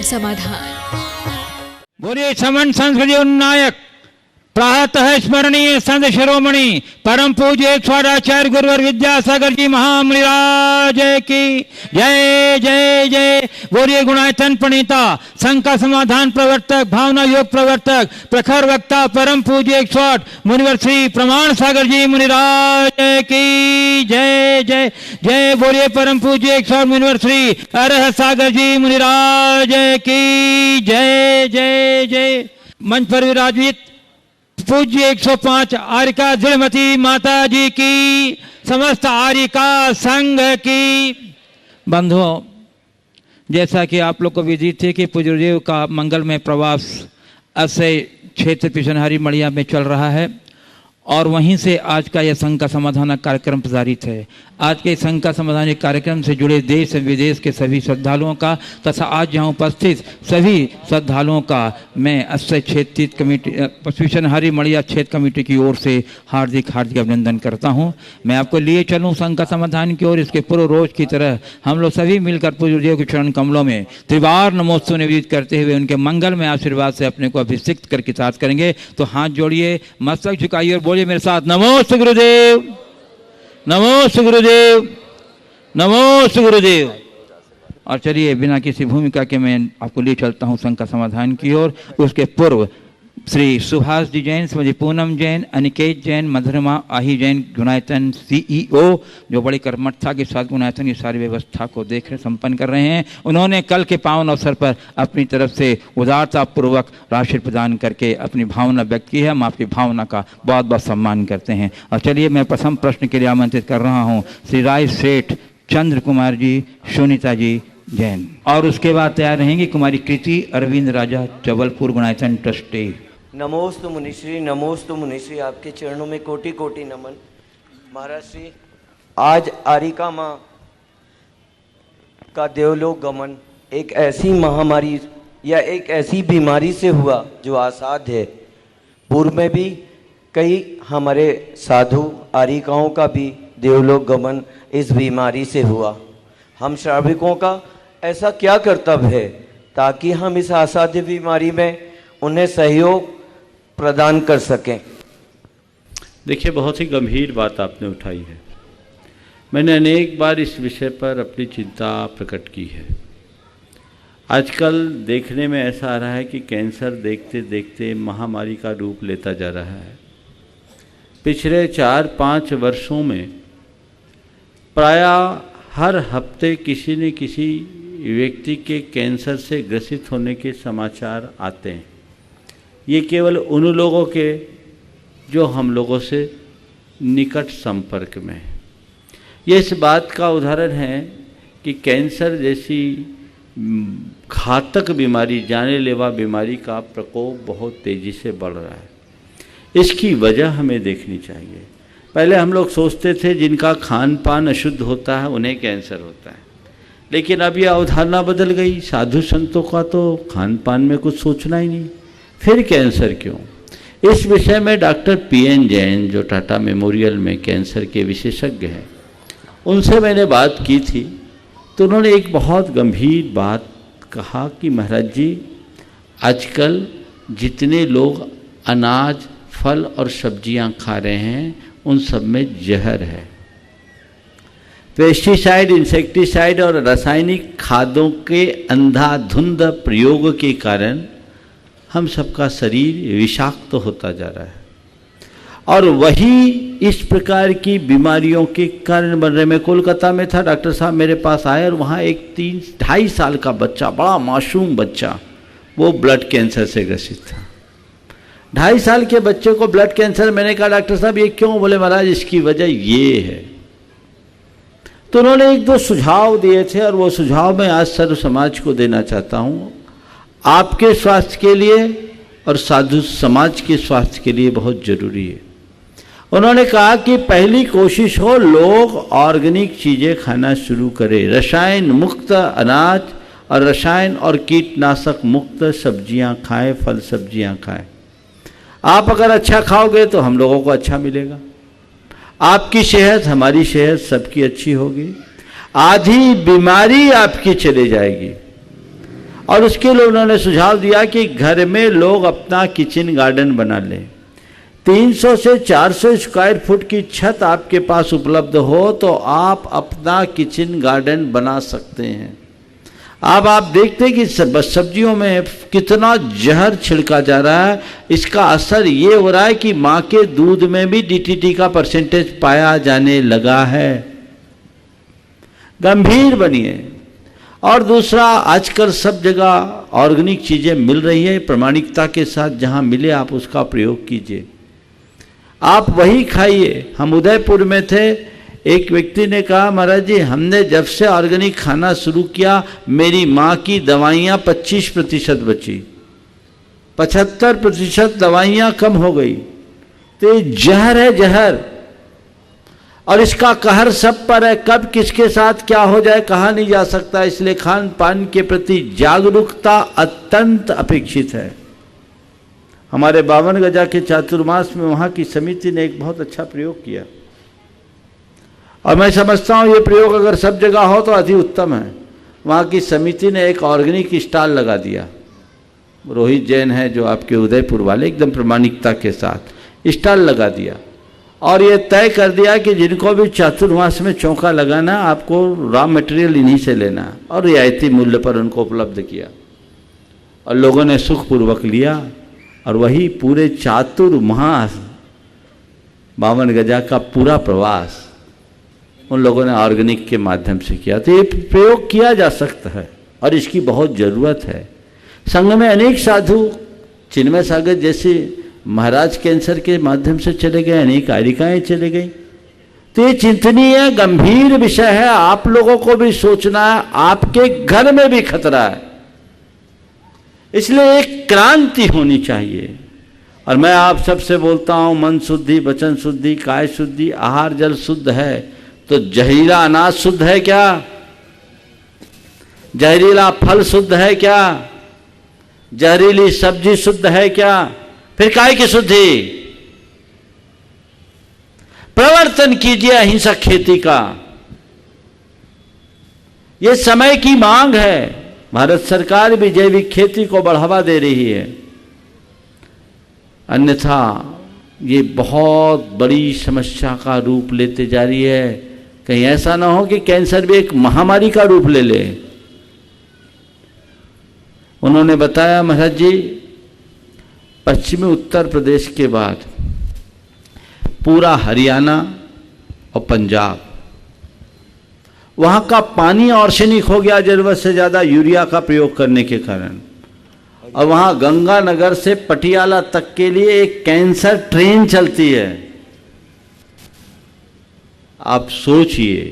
समाधान। बोलिए समन संस्कृति उन्नायक प्रातः स्मरणीय संत शिरोमणि परम पूज्य स्वाराचार्य गुरुवर विद्यासागर जी महामृराज की जय जय जय। बोलिए गुणायतन प्रणीता संघ का समाधान प्रवर्तक भावना योग प्रवर्तक प्रखर वक्ता परम पूज्य 108 मुनिवर श्री प्रमाण सागर जी मुनिराज की जय जय जय। बोलिए परम पूज्य 108 मुनिवर श्री अरह सागर जी मुनिराज की जय जय जय। मंच पर विराजित पूज्य 105 आर्यिका दृढ़मती माता जी की समस्त आर्यिका संघ की। बंधुओं, जैसा कि आप लोग को विदित थे कि पूज्य देव का मंगलमय प्रवास अस्य क्षेत्र पिछनहारी मड़िया में चल रहा है और वहीं से आज का यह संघ का समाधान कार्यक्रम प्रसारित है। आज के संघ का समाधान कार्यक्रम से जुड़े देश विदेश के सभी श्रद्धालुओं का तथा आज यहाँ उपस्थित सभी श्रद्धालुओं का मैं अस्य क्षेत्र कमेटी पिछनहारी मड़िया क्षेत्र कमेटी की ओर से हार्दिक हार्दिक अभिनंदन करता हूँ। मैं आपको लिए चलूँ संघ का समाधान की ओर। इसके पूर्व रोज की तरह हम लोग सभी मिलकर पूज्य देव के चरण कमलों में त्रिवार नमोत्सव निवेदित करते हुए उनके मंगल में आशीर्वाद से अपने को अभिषिक्त करके साथ करेंगे। तो हाथ जोड़िए, मस्तक झुकाइए और बोलिए मेरे साथ, नमोस्तु गुरुदेव, नमोस्तु गुरुदेव, नमोस्तु गुरुदेव। और चलिए बिना किसी भूमिका के मैं आपको ले चलता हूँ संघ का समाधान की ओर। उसके पूर्व श्री सुभाष जी जैन, श्रीमती पूनम जैन, अनिकेत जैन, मधुरमा आही जैन गुणायतन CEO जो बड़ी कर्मठता के साथ गुणायतन की सारी व्यवस्था को देख रहे संपन्न कर रहे हैं। उन्होंने कल के पावन अवसर पर अपनी तरफ से उदारतापूर्वक राशि प्रदान करके अपनी भावना व्यक्त की है। हम आपकी भावना का बहुत बहुत सम्मान करते हैं। और चलिए मैं प्रथम प्रश्न के लिए आमंत्रित कर रहा हूँ श्री राय सेठ चंद्र कुमार जी, सुनीता जी जैन, और उसके बाद तैयार रहेंगी कुमारी कृति अरविंद राजा जबलपुर गुणायतन ट्रस्टी। नमोस्तु मुनिश्री, नमोस्तु मुनिश्री, आपके चरणों में कोटि कोटि नमन। महाराज श्री, आज आर्यिका माँ का देवलोक गमन एक ऐसी महामारी या एक ऐसी बीमारी से हुआ जो असाध्य है। पूर्व में भी कई हमारे साधु आर्यिकाओं का भी देवलोक गमन इस बीमारी से हुआ। हम श्राविकों का ऐसा क्या कर्तव्य है ताकि हम इस असाध्य बीमारी में उन्हें सहयोग प्रदान कर सकें। देखिए, बहुत ही गंभीर बात आपने उठाई है। मैंने अनेक बार इस विषय पर अपनी चिंता प्रकट की है। आजकल देखने में ऐसा आ रहा है कि कैंसर देखते देखते महामारी का रूप लेता जा रहा है। पिछले 4-5 वर्षों में प्रायः हर हफ्ते किसी न किसी व्यक्ति के कैंसर से ग्रसित होने के समाचार आते हैं। ये केवल उन लोगों के जो हम लोगों से निकट संपर्क में हैं। ये इस बात का उदाहरण है कि कैंसर जैसी घातक बीमारी, जानलेवा बीमारी का प्रकोप बहुत तेज़ी से बढ़ रहा है। इसकी वजह हमें देखनी चाहिए। पहले हम लोग सोचते थे जिनका खान पान अशुद्ध होता है उन्हें कैंसर होता है, लेकिन अब यह अवधारणा बदल गई। साधु संतों का तो खान पान में कुछ सोचना ही नहीं, फिर कैंसर क्यों? इस विषय में डॉक्टर PN जैन जो टाटा मेमोरियल में कैंसर के विशेषज्ञ हैं, उनसे मैंने बात की थी तो उन्होंने एक बहुत गंभीर बात कहा कि महाराज जी, आजकल जितने लोग अनाज, फल और सब्जियां खा रहे हैं उन सब में जहर है। पेस्टिसाइड, इंसेक्टिसाइड और रासायनिक खादों के अंधाधुंध प्रयोग के कारण हम सबका शरीर विषाक्त होता जा रहा है और वही इस प्रकार की बीमारियों के कारण बन रहे। मैं कोलकाता में था, डॉक्टर साहब मेरे पास आए और वहाँ एक 3-2.5 साल का बच्चा, बड़ा मासूम बच्चा, वो ब्लड कैंसर से ग्रसित था। 2.5 साल के बच्चे को ब्लड कैंसर। मैंने कहा डॉक्टर साहब ये क्यों? बोले महाराज इसकी वजह ये है। तो उन्होंने 1-2 सुझाव दिए थे और वो सुझाव मैं आज सर्व समाज को देना चाहता हूँ। आपके स्वास्थ्य के लिए और साधु समाज के स्वास्थ्य के लिए बहुत जरूरी है। उन्होंने कहा कि पहली कोशिश हो लोग ऑर्गेनिक चीज़ें खाना शुरू करें, रसायन मुक्त अनाज और रसायन और कीटनाशक मुक्त सब्जियां खाएं, फल सब्जियां खाएं। आप अगर अच्छा खाओगे तो हम लोगों को अच्छा मिलेगा। आपकी सेहत, हमारी सेहत सबकी अच्छी होगी। आधी बीमारी आपकी चली जाएगी और उसके लिए उन्होंने सुझाव दिया कि घर में लोग अपना किचन गार्डन बना लें। 300 से 400 स्क्वायर फुट की छत आपके पास उपलब्ध हो तो आप अपना किचन गार्डन बना सकते हैं। अब आप देखते हैं कि सब्जियों में कितना जहर छिड़का जा रहा है। इसका असर ये हो रहा है कि माँ के दूध में भी DDT का परसेंटेज पाया जाने लगा है। गंभीर बनिए। और दूसरा, आजकल सब जगह ऑर्गेनिक चीज़ें मिल रही है, प्रामाणिकता के साथ जहाँ मिले आप उसका प्रयोग कीजिए, आप वही खाइए। हम उदयपुर में थे, एक व्यक्ति ने कहा महाराज जी हमने जब से ऑर्गेनिक खाना शुरू किया मेरी माँ की दवाइयाँ 25% बची, 75% दवाइयाँ कम हो गई। तो ये जहर है, जहर, और इसका कहर सब पर है। कब किसके साथ क्या हो जाए कहा नहीं जा सकता। इसलिए खान पान के प्रति जागरूकता अत्यंत अपेक्षित है। हमारे 52 गजा के चातुर्मास में वहाँ की समिति ने एक बहुत अच्छा प्रयोग किया और मैं समझता हूँ ये प्रयोग अगर सब जगह हो तो अति उत्तम है। वहाँ की समिति ने एक ऑर्गेनिक स्टॉल लगा दिया। रोहित जैन है जो आपके उदयपुर वाले, एकदम प्रामाणिकता के साथ स्टॉल लगा दिया और ये तय कर दिया कि जिनको भी चातुर्मास में चौका लगाना आपको रॉ मटेरियल इन्हीं से लेना और रियायती मूल्य पर उनको उपलब्ध किया और लोगों ने सुखपूर्वक लिया। और वही पूरे चातुर्मास 52 गजा का पूरा प्रवास उन लोगों ने ऑर्गेनिक के माध्यम से किया। तो ये प्रयोग किया जा सकता है और इसकी बहुत ज़रूरत है। संघ में अनेक साधु चिन्मय सागर जैसे महाराज कैंसर के माध्यम से चले गए, अनेक आरिकाएँ चले गई। तो ये चिंतनीय गंभीर विषय है, आप लोगों को भी सोचना है, आपके घर में भी खतरा है। इसलिए एक क्रांति होनी चाहिए। और मैं आप सबसे बोलता हूँ मन शुद्धि, वचन शुद्धि, काय शुद्धि, आहार जल शुद्ध है तो जहरीला अनाज शुद्ध है क्या? जहरीला फल शुद्ध है क्या? जहरीली सब्जी शुद्ध है क्या? फिर काय की शुद्धि? प्रवर्तन कीजिए अहिंसक खेती का। यह समय की मांग है। भारत सरकार भी जैविक खेती को बढ़ावा दे रही है, अन्यथा ये बहुत बड़ी समस्या का रूप लेते जा रही है। कहीं ऐसा ना हो कि कैंसर भी एक महामारी का रूप ले ले। उन्होंने बताया महाराज जी पश्चिमी उत्तर प्रदेश के बाद पूरा हरियाणा और पंजाब, वहाँ का पानी आर्सेनिक हो गया जरूरत से ज़्यादा यूरिया का प्रयोग करने के कारण। और वहाँ गंगानगर से पटियाला तक के लिए एक कैंसर ट्रेन चलती है। आप सोचिए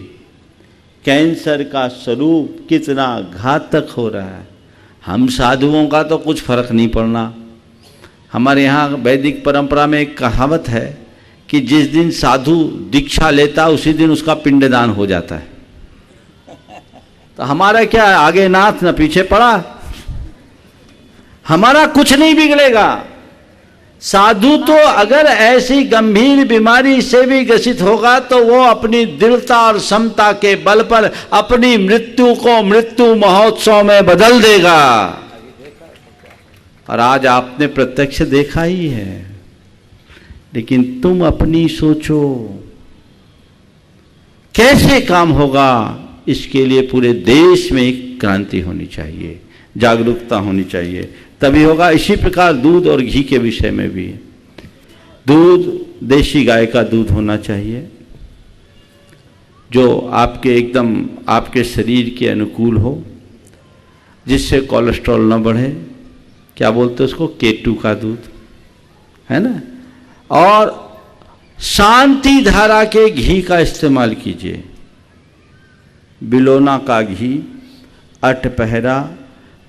कैंसर का स्वरूप कितना घातक हो रहा है। हम साधुओं का तो कुछ फर्क नहीं पड़ना। हमारे यहाँ वैदिक परंपरा में एक कहावत है कि जिस दिन साधु दीक्षा लेता उसी दिन उसका पिंडदान हो जाता है। तो हमारा क्या, आगे नाथ न पीछे पड़ा, हमारा कुछ नहीं बिगड़ेगा। साधु तो अगर ऐसी गंभीर बीमारी से भी ग्रसित होगा तो वो अपनी दृढ़ता और समता के बल पर अपनी मृत्यु को मृत्यु महोत्सव में बदल देगा। और आज आपने प्रत्यक्ष देखा ही है। लेकिन तुम अपनी सोचो कैसे काम होगा। इसके लिए पूरे देश में एक क्रांति होनी चाहिए, जागरूकता होनी चाहिए, तभी होगा। इसी प्रकार दूध और घी के विषय में भी, दूध देशी गाय का दूध होना चाहिए जो आपके एकदम आपके शरीर के अनुकूल हो, जिससे कोलेस्ट्रॉल न बढ़े। क्या बोलते हैं उसको, केटू का दूध है ना। और शांति धारा के घी का इस्तेमाल कीजिए। बिलोना का घी, अठपहरा,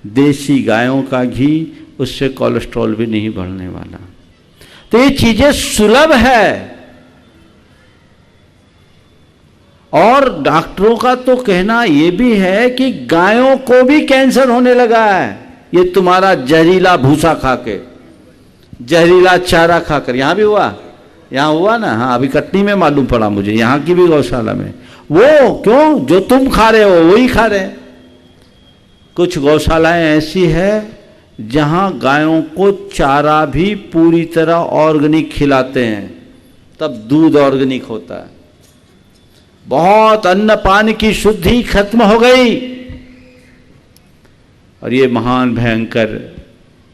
देसी गायों का घी, उससे कोलेस्ट्रॉल भी नहीं बढ़ने वाला। तो ये चीजें सुलभ है। और डॉक्टरों का तो कहना यह भी है कि गायों को भी कैंसर होने लगा है, ये तुम्हारा जहरीला भूसा खाके, जहरीला चारा खाकर। यहां भी हुआ, यहां हुआ ना। हाँ, अभी कटनी में मालूम पड़ा मुझे, यहां की भी गौशाला में। वो क्यों, जो तुम खा रहे हो वही खा रहे हैं। कुछ गौशालाएं ऐसी है जहां गायों को चारा भी पूरी तरह ऑर्गेनिक खिलाते हैं, तब दूध ऑर्गेनिक होता है। बहुत अन्न पान की शुद्धि खत्म हो गई और ये महान भयंकर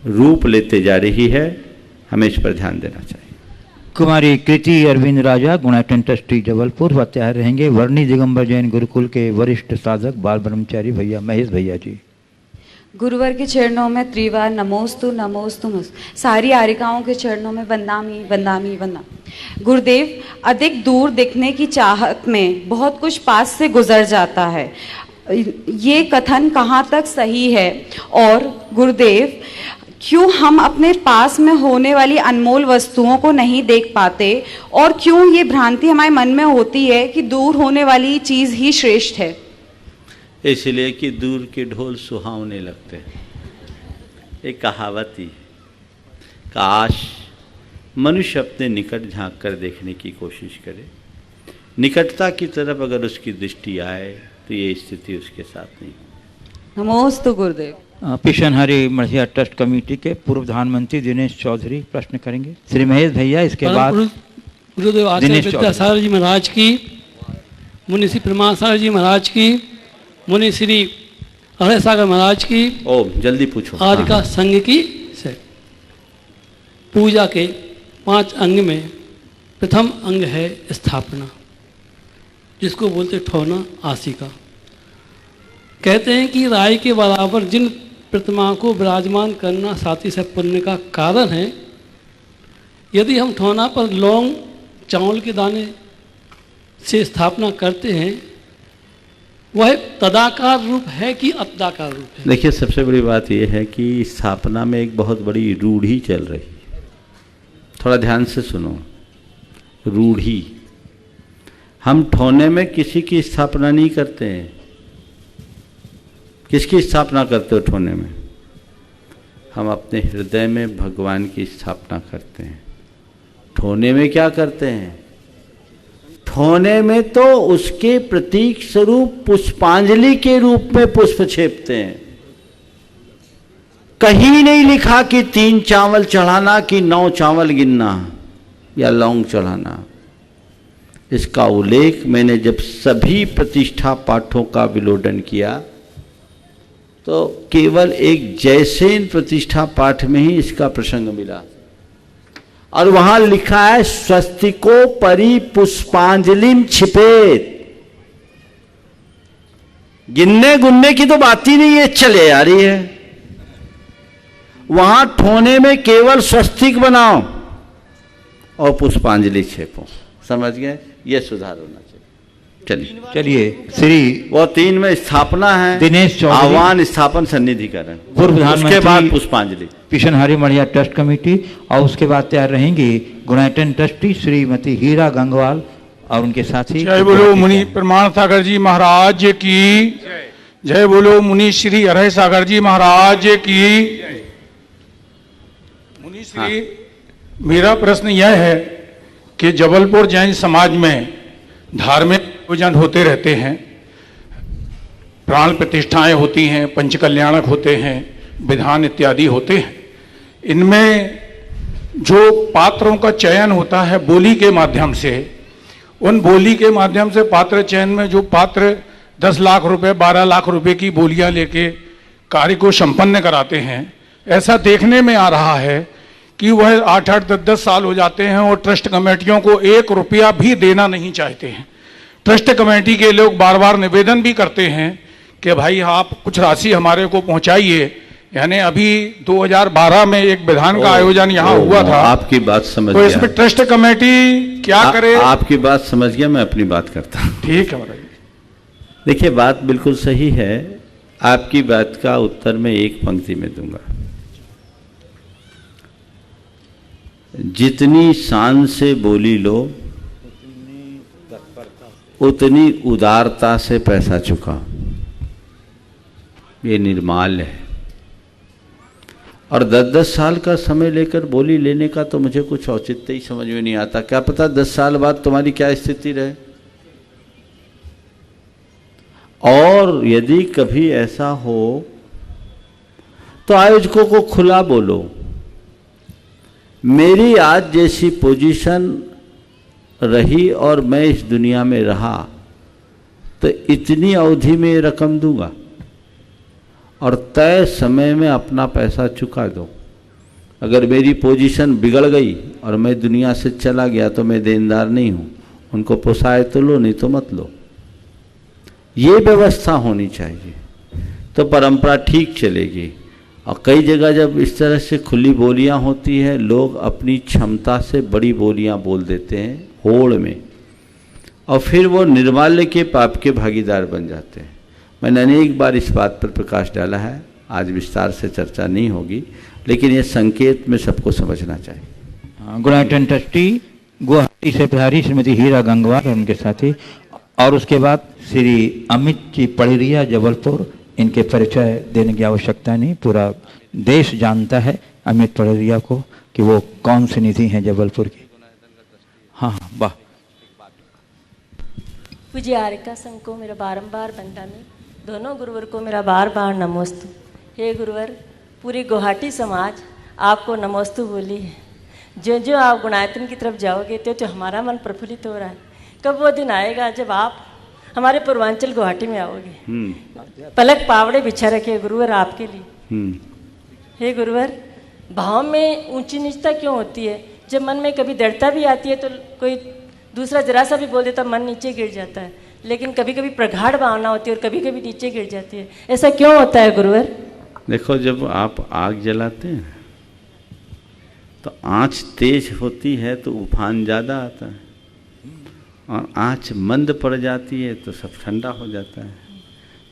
रूप लेते जा रही है। हमें इस पर ध्यान देना चाहिए। कुमारी कृति अरविंद राजा, गुणाटन ट्रस्टी जबलपुर, तैयार रहेंगे वर्णी दिगंबर जैन गुरुकुल के वरिष्ठ साधक बाल ब्रह्मचारी भैया महेश भैया जी। गुरुवर के चरणों में त्रिवार नमोस्तु नमोस्तु सारी आरिकाओं के चरणों में वंदामी वंदामी वंदा। गुरुदेव, अधिक दूर दिखने की चाहत में बहुत कुछ पास से गुजर जाता है, ये कथन कहाँ तक सही है? और गुरुदेव, क्यों हम अपने पास में होने वाली अनमोल वस्तुओं को नहीं देख पाते और क्यों ये भ्रांति हमारे मन में होती है कि दूर होने वाली चीज़ ही श्रेष्ठ है? इसलिए कि दूर के ढोल सुहावने लगते हैं। एक कहावत ही, काश मनुष्य अपने निकट झांक कर देखने की कोशिश करे। निकटता की तरफ अगर उसकी दृष्टि आए तो ये स्थिति उसके साथ नहीं। नमोस्तु गुरुदेव। पिशनहरी मढ़िया ट्रस्ट कमेटी के पूर्व प्रधानमंत्री दिनेश चौधरी प्रश्न करेंगे। श्री महेश भैया, इसके बाद गुरुदेव आचार्य विद्यासागर जी महाराज की, मुनि श्री प्रमासागर जी महाराज की, मुनि श्री अभय सागर महाराज की, ओ जल्दी पूछो। आरिका संघ की से पूजा के 5 अंग में प्रथम अंग है स्थापना, जिसको बोलते ठौना आसिका। कहते हैं कि राय के बराबर जिन प्रतिमा को विराजमान करना साथी से पुण्य का कारण है। यदि हम ठौना पर लौंग चावल के दाने से स्थापना करते हैं, वह तदाकार रूप है कि अतदाकार रूप है? देखिए, सबसे बड़ी बात यह है कि स्थापना में एक बहुत बड़ी रूढ़ी चल रही है। थोड़ा ध्यान से सुनो। रूढ़ी, हम ठौने में किसी की स्थापना नहीं करते हैं। किसकी स्थापना करते हो ठौने में? हम अपने हृदय में भगवान की स्थापना करते हैं। ठौने में क्या करते हैं? ठौने में तो उसके प्रतीक स्वरूप पुष्पांजलि के रूप में पुष्प छेपते हैं। कहीं नहीं लिखा कि 3 चावल चढ़ाना कि 9 चावल गिनना या लौंग चढ़ाना। इसका उल्लेख मैंने जब सभी प्रतिष्ठा पाठों का विलोडन किया तो केवल एक जयसेन प्रतिष्ठा पाठ में ही इसका प्रसंग मिला, और वहां लिखा है स्वस्तिको परि पुष्पांजलिम छिपेत। गिनने गुनने की तो बात ही नहीं है, चले आ रही है। वहां ठोने में केवल स्वस्तिक बनाओ और पुष्पांजलि छेपो। समझ गए? ये सुधार होना चाहिए। चलिए श्री वो 3 में स्थापना है, दिनेश चौधरी, आह्वान, स्थापन, सन्निधिकरण, पूर्व प्रधानमंत्री, उसके बाद पुष्पांजलि। पिशनहरी मढ़िया ट्रस्ट कमेटी, और उसके बाद तैयार रहेंगी गुणाटन ट्रस्टी श्रीमती हीरा गंगवाल और उनके साथी। जय बोलो मुनि प्रमाण सागर जी महाराज की जय। बोलो मुनि श्री अरय सागर जी महाराज की। मुनि श्री, मेरा प्रश्न यह है कि जबलपुर जैन समाज में धार्मिक आयोजन होते रहते हैं, प्राण प्रतिष्ठाएं होती हैं, पंचकल्याणक होते हैं, विधान इत्यादि होते हैं। इनमें जो पात्रों का चयन होता है बोली के माध्यम से, उन बोली के माध्यम से पात्र चयन में जो पात्र 10 लाख रुपए 12 लाख रुपए की बोलियां लेके कार्य को संपन्न कराते हैं, ऐसा देखने में आ रहा है कि वह 8-8, 10-10 साल हो जाते हैं और ट्रस्ट कमेटियों को 1 रुपया भी देना नहीं चाहते हैं। ट्रस्ट कमेटी के लोग बार बार निवेदन भी करते हैं कि भाई आप कुछ राशि हमारे को पहुंचाइए। यानी अभी 2012 में एक विधान का आयोजन यहाँ हुआ था। आपकी बात समझ तो गया। इसमें ट्रस्ट कमेटी क्या करे? आपकी बात समझ गया, मैं अपनी बात करता हूँ। ठीक है महाराज। देखिए, बात बिल्कुल सही है। आपकी बात का उत्तर मैं एक पंक्ति में दूंगा। जितनी शान से बोली लो उतनी उदारता से पैसा चुका। ये निर्माल्य है। और 10-10 साल का समय लेकर बोली लेने का तो मुझे कुछ औचित्य ही समझ में नहीं आता। क्या पता 10 साल बाद तुम्हारी क्या स्थिति रहे। और यदि कभी ऐसा हो तो आयोजकों को खुला बोलो, मेरी आज जैसी पोजीशन रही और मैं इस दुनिया में रहा तो इतनी अवधि में रकम दूंगा और तय समय में अपना पैसा चुका दो। अगर मेरी पोजीशन बिगड़ गई और मैं दुनिया से चला गया तो मैं देनदार नहीं हूँ, उनको पोसाए तो लो, नहीं तो मत लो। ये व्यवस्था होनी चाहिए तो परंपरा ठीक चलेगी। और कई जगह जब इस तरह से खुली बोलियां होती है, लोग अपनी क्षमता से बड़ी बोलियां बोल देते हैं होड़ में, और फिर वो निर्माल्य के पाप के भागीदार बन जाते हैं। मैंने अनेक बार इस बात पर प्रकाश डाला है, आज विस्तार से चर्चा नहीं होगी, लेकिन ये संकेत में सबको समझना चाहिए। गुणायतन ट्रस्टी गुवाहाटी से प्रभारी श्रीमती हीरा गंगवार और उनके साथी, और उसके बाद श्री अमित जी पड़ेरिया जबलपुर। इनके परिचय देने की आवश्यकता नहीं, पूरा देश जानता है अमित पड़ेरिया को कि वो कौन सी निधि हैं जबलपुर की। हाँ वाह। पूज्य आरिका संघ को मेरा बारंबार वंदन, दोनों गुरुवर को मेरा बार बार नमोस्तु। हे गुरुवर, पूरी गुवाहाटी समाज आपको नमोस्तु बोली है। जो जो आप गुणायतन की तरफ जाओगे तो हमारा मन प्रफुल्लित हो रहा है। कब वो दिन आएगा जब आप हमारे पूर्वांचल गुवाहाटी में आओगे। पलक पावड़े बिछा रखे गुरुवर आपके लिए। हे गुरुवर, भाव में ऊंची नीचता क्यों होती है? जब मन में कभी दृढ़ता भी आती है तो कोई दूसरा जरा सा भी बोल देता मन नीचे गिर जाता है, लेकिन कभी कभी प्रगाढ़ भावना होती है और कभी कभी नीचे गिर जाती है। ऐसा क्यों होता है गुरुवर? देखो, जब आप आग जलाते हैं तो आँच तेज होती है तो उफान ज़्यादा आता है, और आँच मंद पड़ जाती है तो सब ठंडा हो जाता है।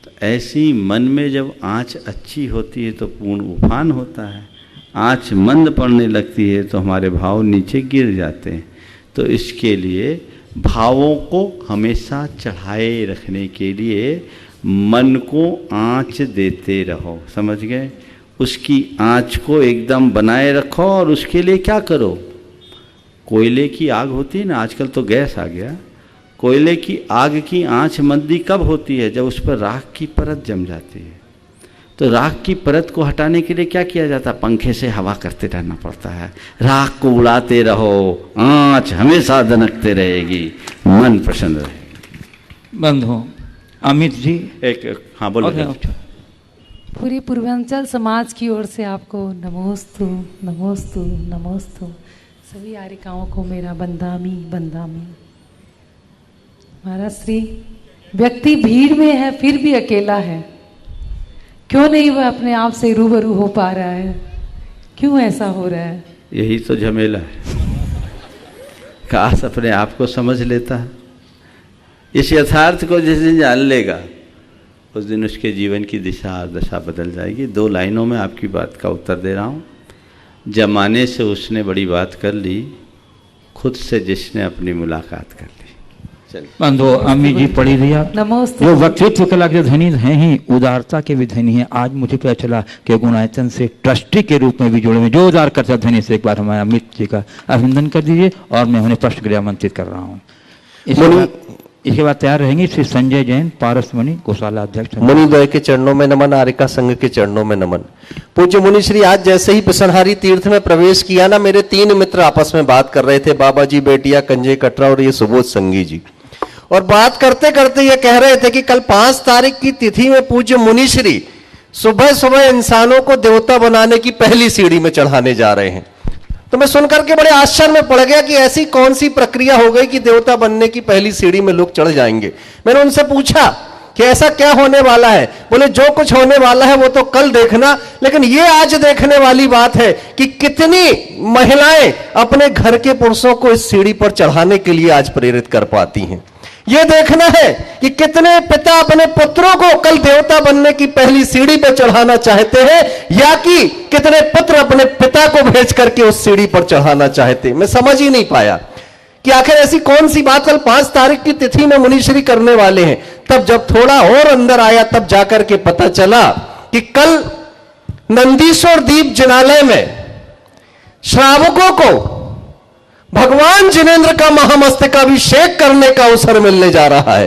तो ऐसी मन में जब आँच अच्छी होती है तो पूर्ण उफान होता है, आँच मंद पड़ने लगती है तो हमारे भाव नीचे गिर जाते हैं। तो इसके लिए भावों को हमेशा चढ़ाए रखने के लिए मन को आँच देते रहो, समझ गए? उसकी आँच को एकदम बनाए रखो। और उसके लिए क्या करो? कोयले की आग होती है ना, आजकल तो गैस आ गया। कोयले की आग की आँच मंदी कब होती है? जब उस पर राख की परत जम जाती है। तो राख की परत को हटाने के लिए क्या किया जाता है? पंखे से हवा करते रहना पड़ता है। राख को उड़ाते रहो, आँच हमेशा दनकते रहेगी, मन प्रसन्न रहेगा। बंधु अमित जी एक हाँ बोलो। पूरी पूर्वांचल समाज की ओर से आपको नमोस्तु नमोस्तु नमोस्तु। सभी आरिकाओं को मेरा बंदामी बंदामी। महाराज श्री, व्यक्ति भीड़ में है फिर भी अकेला है। क्यों नहीं वह अपने आप से रूबरू हो पा रहा है? क्यों ऐसा हो रहा है? यही तो झमेला है। काश अपने आप को समझ लेता है। इस यथार्थ को जिस दिन जान लेगा उस दिन उसके जीवन की दिशा और दशा बदल जाएगी। 2 लाइनों में आपकी बात का उत्तर दे रहा हूँ। जमाने से उसने बड़ी बात कर ली, खुद से जिसने अपनी मुलाकात कर ली। बंधु अमित जी पड़ेरिया, नमस्ते। जो व्यक्तित्व कला के धनी हैं ही उदारता के भी धनी हैं। आज मुझे पता चला कि गुणायतन से ट्रस्टी के रूप में भी जुड़े हुए जो उदार करता धनी से एक बार हमारे अमित जी का अभिनंदन कर दीजिए। और मैं उन्हें प्रश्न के लिए आमंत्रित कर रहा हूँ। इसके बाद तैयार रहेंगे श्री संजय जैन पारसमणि गौशाला अध्यक्ष। मुनिद्वय के चरणों में नमन, आरिका संघ के चरणों में नमन। पूज्य मुनि श्री, आज जैसे ही पिसनहारी तीर्थ में प्रवेश किया ना, मेरे 3 मित्र आपस में बात कर रहे थे, बाबा जी, बेटिया, कंजे कटरा और ये सुबोध संगी जी। और बात करते करते ये कह रहे थे कि कल 5 तारीख की तिथि में पूज्य मुनि श्री सुबह सुबह इंसानों को देवता बनाने की पहली सीढ़ी में चढ़ाने जा रहे हैं। तो मैं सुनकर के बड़े आश्चर्य में पड़ गया कि ऐसी कौन सी प्रक्रिया हो गई कि देवता बनने की पहली सीढ़ी में लोग चढ़ जाएंगे। मैंने उनसे पूछा कि ऐसा क्या होने वाला है? बोले जो कुछ होने वाला है वो तो कल देखना, लेकिन ये आज देखने वाली बात है कि कितनी महिलाएं अपने घर के पुरुषों को इस सीढ़ी पर चढ़ाने के लिए आज प्रेरित कर पाती हैं। ये देखना है कि कितने पिता अपने पुत्रों को कल देवता बनने की पहली सीढ़ी पर चढ़ाना चाहते हैं, या कि कितने पुत्र अपने पिता को भेज करके उस सीढ़ी पर चढ़ाना चाहते हैं। मैं समझ ही नहीं पाया कि आखिर ऐसी कौन सी बात कल 5 तारीख की तिथि में मुनिश्री करने वाले हैं। तब जब थोड़ा और अंदर आया तब जाकर के पता चला कि कल नंदीश्वर दीप जिनालय में श्रावकों को भगवान जिनेंद्र का महामस्तकाभिषेक करने का अवसर मिलने जा रहा है।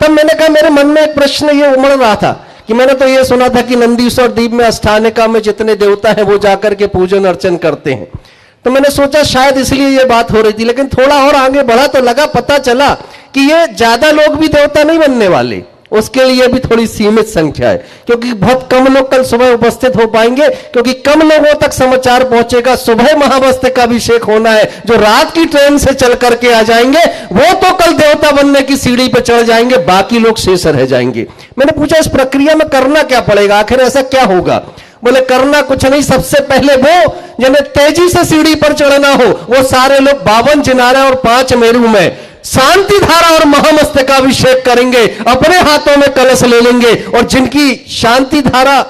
तब मैंने कहा, मेरे मन में एक प्रश्न ये उमड़ रहा था कि मैंने तो ये सुना था कि नंदीश्वर द्वीप में अष्टानिका में जितने देवता हैं वो जाकर के पूजन अर्चन करते हैं, तो मैंने सोचा शायद इसलिए ये बात हो रही थी। लेकिन थोड़ा और आगे बढ़ा तो लगा, पता चला कि ये ज्यादा लोग भी देवता नहीं बनने वाले, उसके लिए भी थोड़ी सीमित संख्या है, क्योंकि बहुत कम लोग कल सुबह उपस्थित हो पाएंगे, क्योंकि कम लोगों तक समाचार पहुंचेगा। सुबह महामस्तक का अभिषेक होना है, जो रात की ट्रेन से चल करके आ जाएंगे वो तो कल देवता बनने की सीढ़ी पर चढ़ जाएंगे, बाकी लोग शेष रह जाएंगे। मैंने पूछा इस प्रक्रिया में करना क्या पड़ेगा, आखिर ऐसा क्या होगा? बोले करना कुछ नहीं, सबसे पहले वो जिन्हें तेजी से सीढ़ी पर चढ़ना हो वो सारे लोग 52 चिनारे और 5 मेरू में शांति धारा और महामस्तकाभिषेक करेंगे, अपने हाथों में कलश ले लेंगे, और जिनकी शांति धारा,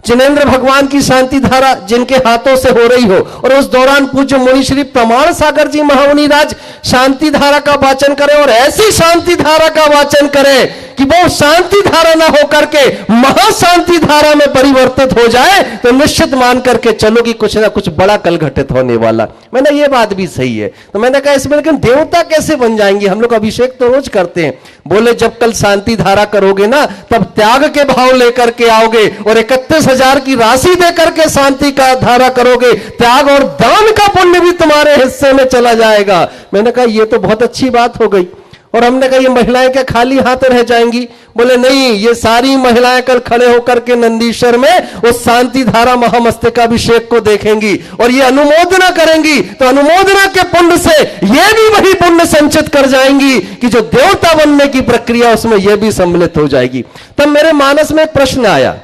जिनेंद्र भगवान की शांति धारा जिनके हाथों से हो रही हो, और उस दौरान पूज्य मुनि श्री प्रमाण सागर जी महामुनि राज शांति धारा का वाचन करें, और ऐसी शांति धारा का वाचन करें कि वो शांति धारा ना होकर के महाशांति धारा में परिवर्तित हो जाए, तो निश्चित मान करके चलो कि कुछ ना कुछ बड़ा कल घटित होने वाला। मैंने ये बात भी सही है, तो मैंने कहा इसमें लेकिन देवता कैसे बन जाएंगे? हम लोग अभिषेक तो रोज करते हैं। बोले जब कल शांति धारा करोगे ना, तब त्याग के भाव लेकर के आओगे, और 31,000 की राशि देकर के शांति का धारा करोगे, त्याग और दान का पुण्य भी तुम्हारे हिस्से में चला जाएगा। मैंने कहा ये तो बहुत अच्छी बात हो गई। और हमने कहा ये महिलाएं क्या खाली हाथ रह जाएंगी? बोले नहीं, ये सारी महिलाएं कल खड़े होकर के नंदीश्वर में उस शांति धारा महामस्तकाभिषेक को देखेंगी और ये अनुमोदना करेंगी, तो अनुमोदना के पुण्य से ये भी वही पुण्य संचित कर जाएंगी कि जो देवता बनने की प्रक्रिया उसमें यह भी सम्मिलित हो जाएगी। तब मेरे मानस में एक प्रश्न आया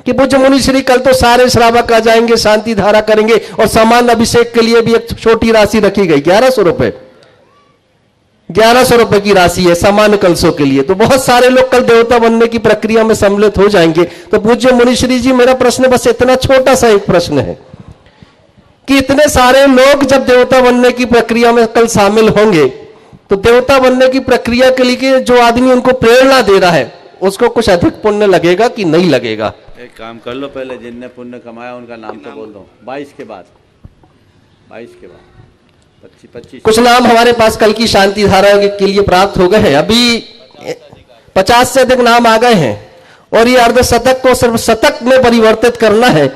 कि पूज्य मुनि श्री कल तो सारे श्रावक आ जाएंगे, शांति धारा करेंगे, और सामान्य अभिषेक के लिए भी एक छोटी राशि रखी गई, 1100 रुपए, 1100 रुपए की राशि है सामान्य कलशों के लिए। तो बहुत सारे लोग कल देवता बनने की प्रक्रिया में सम्मिलित हो जाएंगे। तो पूज्य मुनिश्री जी, मेरा प्रश्न बस इतना छोटा सा एक प्रश्न है कि इतने सारे लोग जब देवता बनने की प्रक्रिया में कल शामिल होंगे, तो देवता बनने की प्रक्रिया के लिए जो आदमी उनको प्रेरणा दे रहा है उसको कुछ अधिक पुण्य लगेगा कि नहीं लगेगा? एक काम कर लो, पहले जिनने पुण्य कमाया उनका नाम तो बोल दो। 22 के बाद 25 कुछ नाम हमारे पास कल की शांति धारा के लिए प्राप्त हो गए हैं। अभी 50 से अधिक नाम आ गए हैं, और ये अर्धशतक को सिर्फ शतक में परिवर्तित करना है।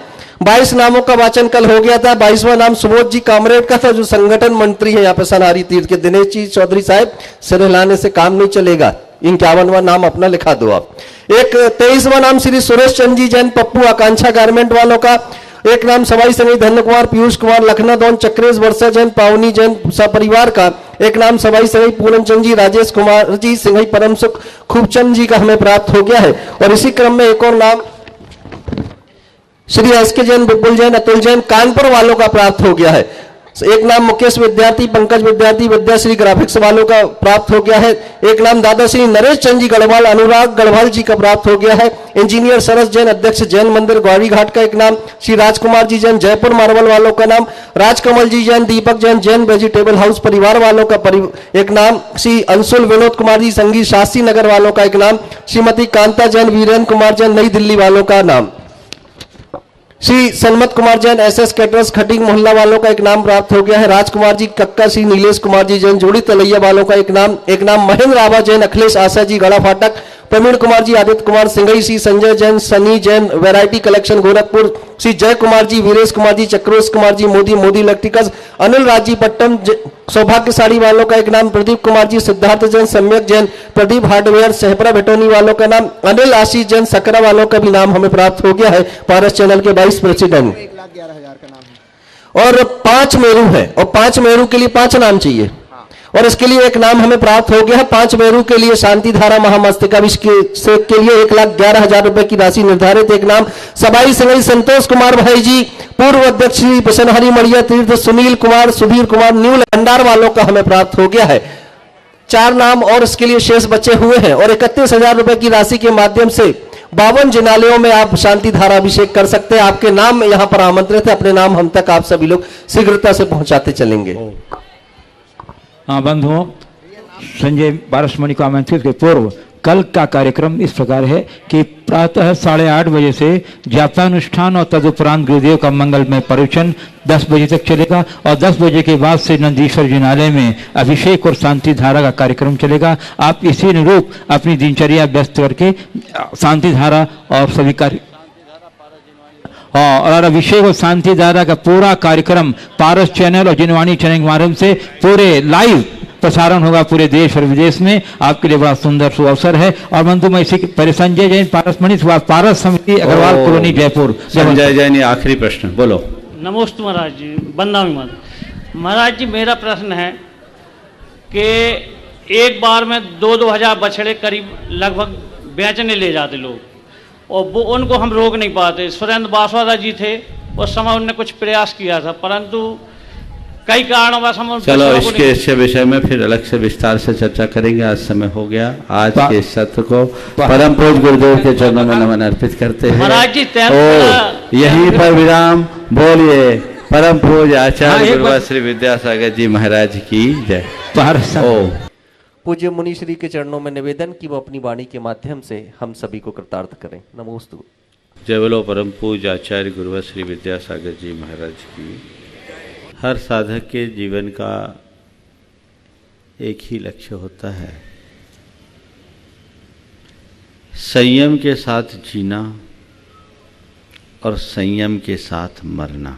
22 नामों का वाचन कल हो गया था। 22वां नाम सुबोध जी कामरेड का था, जो संगठन मंत्री है यहाँ पे सनहारी तीर्थ के। दिनेश जी चौधरी साहब, सिर हिलाने से काम नहीं चलेगा, 51वां नाम अपना लिखा दो आप। एक 23वां नाम श्री सुरेश चंद जी जैन, पप्पू आकांक्षा गारमेंट वालों का। एक नाम सवाई संगी धन्य कुमार, पीयूष कुमार, लखना दौन, चक्रेश वर्षा जैन, पावनी जैन सपरिवार का। एक नाम सवाई संगी पूरन चंद जी, राजेश कुमार जी, सिंघई परम सुख खूबचंद जी का हमें प्राप्त हो गया है। और इसी क्रम में एक और नाम श्री एसके जैन, विपुल जैन, अतुल जैन कानपुर वालों का प्राप्त हो गया है। एक नाम मुकेश विद्यार्थी, पंकज विद्यार्थी, विद्याश्री ग्राफिक्स वालों का प्राप्त हो गया है। एक नाम दादाश्री नरेश चंद जी गढ़वाल, अनुराग गढ़वाल जी का प्राप्त हो गया है। इंजीनियर सरस जैन, अध्यक्ष जैन मंदिर ग्वारी घाट का एक नाम। श्री राजकुमार जी जैन, जयपुर मार्बल वालों का नाम। राजकमल जी जैन, दीपक जैन, जैन वेजिटेबल हाउस परिवार वालों का एक नाम। श्री अंशुल विनोद कुमार जी, संगीत शास्त्री नगर वालों का एक नाम। श्रीमती कांता जैन, वीरेंद्र कुमार जैन, नई दिल्ली वालों का नाम। श्री सनमत कुमार जैन, एसएस कैटरर्स खटीक मोहल्ला वालों का एक नाम प्राप्त हो गया है। राजकुमार जी कक्का, श्री नीलेश कुमार जी जैन, जोड़ी तलैया वालों का एक नाम। एक नाम महेंद्र आबा जैन, अखिलेश आशा जी गड़ा फाटक, प्रवीण कुमार जी, आदित्य कुमार सिंघई, श्री संजय जैन, सनी जैन, वैरायटी कलेक्शन गोरखपुर, श्री जय कुमार जी, वीरेश कुमार जी, चक्रोश कुमार जी, मोदी इलेक्ट्रिकल्स, अनिल राज जी पट्टम, सौभाग्य साड़ी वालों का एक नाम। प्रदीप कुमार जी, सिद्धार्थ जैन, सम्यक जैन, प्रदीप हार्डवेयर, सहपरा भेटोनी वालों का नाम। अनिल आशीष जैन, सकरा वालों का भी नाम हमें प्राप्त हो गया है, पारस चैनल के वाइस प्रेसिडेंट। 1,11,000 का नाम है। और 5 मेरू है, और 5 मेरू के लिए 5 नाम चाहिए, और इसके लिए एक नाम हमें प्राप्त हो गया है। 5 मेरू के लिए शांति धारा महामस्तकाभिषेक के लिए 1,11,000 रुपए की राशि निर्धारित। एक नाम सबाई संगई संतोष कुमार भाई जी, पूर्व अध्यक्ष श्री प्रसन्नहरि मड़िया तीर्थ, सुनील कुमार, सुधीर कुमार, न्यू भंडार वालों का हमें प्राप्त हो गया है। 4 नाम और इसके लिए शेष बचे हुए हैं, और 31,000 रुपए की राशि के माध्यम से 52 जिनालयों में आप शांति धारा अभिषेक कर सकते हैं। आपके नाम यहाँ पर आमंत्रित है, अपने नाम हम तक आप सभी लोग शीघ्रता से पहुंचाते चलेंगे। हाँ बंधुओं, संजय बारसमणि को आमंत्रित के पूर्व कल का कार्यक्रम इस प्रकार है कि प्रातः 8:30 बजे से जापानुष्ठान और तदुपरांत गुरुदेव का मंगलमय प्रवचन 10 बजे तक चलेगा और 10 बजे के बाद से नंदीश्वर जिनालय में अभिषेक और शांति धारा का कार्यक्रम चलेगा। आप इसी अनुरूप अपनी दिनचर्या व्यस्त करके शांति धारा और सभी कार्य और अभिषेक और शांति धारा का पूरा कार्यक्रम पारस चैनल और जिनवाणी चैनल के माध्यम से पूरे लाइव प्रसारण होगा पूरे देश और विदेश में। आपके लिए बड़ा सुंदर सुअवसर है। और बंधु मैं इसी संजय जैन पारस मणि पारस समिति अग्रवाल कॉलोनी जयपुर। संजय जैन आखिरी प्रश्न बोलो। नमोस्तु महाराज जी, वंदना महाराज जी, मेरा प्रश्न है कि एक बार में 2,000 बछड़े करीब लगभग बेचने ले जाते लोग, और वो उनको हम रोक नहीं पाते। सुरेंद्र बासवादा जी थे, उस समय उनने कुछ प्रयास किया था, परंतु कई कारणों से चलो इसके विषय में फिर अलग से विस्तार से चर्चा करेंगे। आज समय हो गया। आज के सत्र को परम पूज्य गुरुदेव के चरणों में नमन अर्पित करते हैं। महाराज जी यहीं पर विराम। बोलिए परम पूज्य आचार्य गुरुवर श्री विद्यासागर जी महाराज की जय। पूज्य मुनि श्री के चरणों में निवेदन कि वो अपनी वाणी के माध्यम से हम सभी को कृतार्थ करें। नमोस्तु। जय बोलो परम पूज्य आचार्य गुरुवर श्री विद्यासागर जी महाराज की। हर साधक के जीवन का एक ही लक्ष्य होता है, संयम के साथ जीना और संयम के साथ मरना।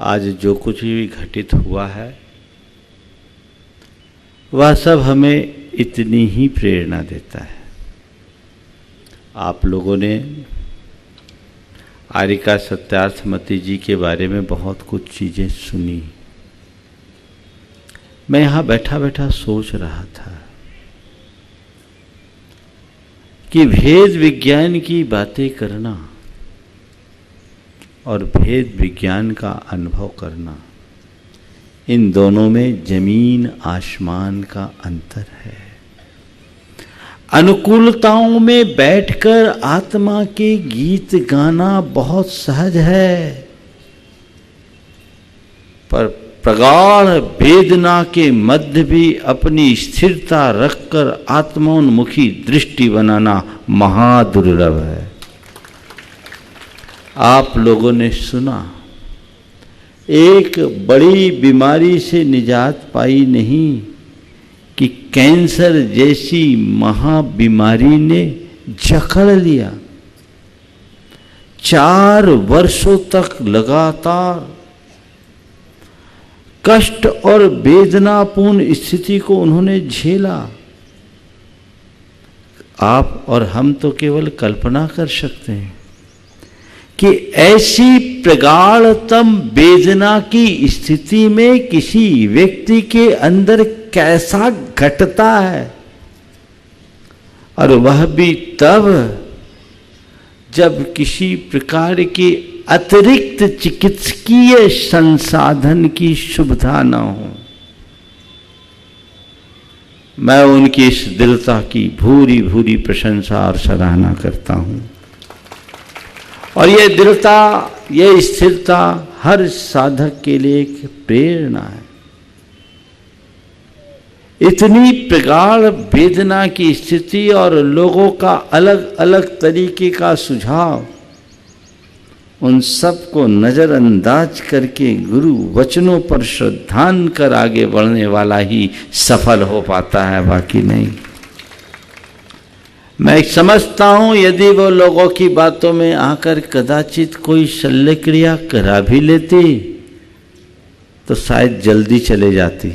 आज जो कुछ भी घटित हुआ है वह सब हमें इतनी ही प्रेरणा देता है। आप लोगों ने आरिका सत्यार्थमती जी के बारे में बहुत कुछ चीज़ें सुनी। मैं यहाँ बैठा बैठा सोच रहा था कि भेद विज्ञान की बातें करना और भेद विज्ञान का अनुभव करना, इन दोनों में जमीन आसमान का अंतर है। अनुकूलताओं में बैठकर आत्मा के गीत गाना बहुत सहज है, पर प्रगाढ़ वेदना के मध्य भी अपनी स्थिरता रखकर आत्मोन्मुखी दृष्टि बनाना महादुर्लभ है। आप लोगों ने सुना, एक बड़ी बीमारी से निजात पाई नहीं कि कैंसर जैसी महाबीमारी ने जकड़ लिया। 4 वर्षों तक लगातार कष्ट और वेदनापूर्ण स्थिति को उन्होंने झेला। आप और हम तो केवल कल्पना कर सकते हैं कि ऐसी प्रगाढ़तम वेदना की स्थिति में किसी व्यक्ति के अंदर कैसा घटता है, और वह भी तब जब किसी प्रकार के अतिरिक्त चिकित्सकीय संसाधन की सुविधा न हो। मैं उनकी इस दृढ़ता की भूरी भूरी प्रशंसा और सराहना करता हूं। और ये दृढ़ता, ये स्थिरता हर साधक के लिए एक प्रेरणा है। इतनी प्रगाढ़ वेदना की स्थिति और लोगों का अलग अलग तरीके का सुझाव, उन सब को नजरअंदाज करके गुरु वचनों पर श्रद्धान कर आगे बढ़ने वाला ही सफल हो पाता है, बाकी नहीं। मैं समझता हूं यदि वो लोगों की बातों में आकर कदाचित कोई शल्य क्रिया करा भी लेती तो शायद जल्दी चले जाती,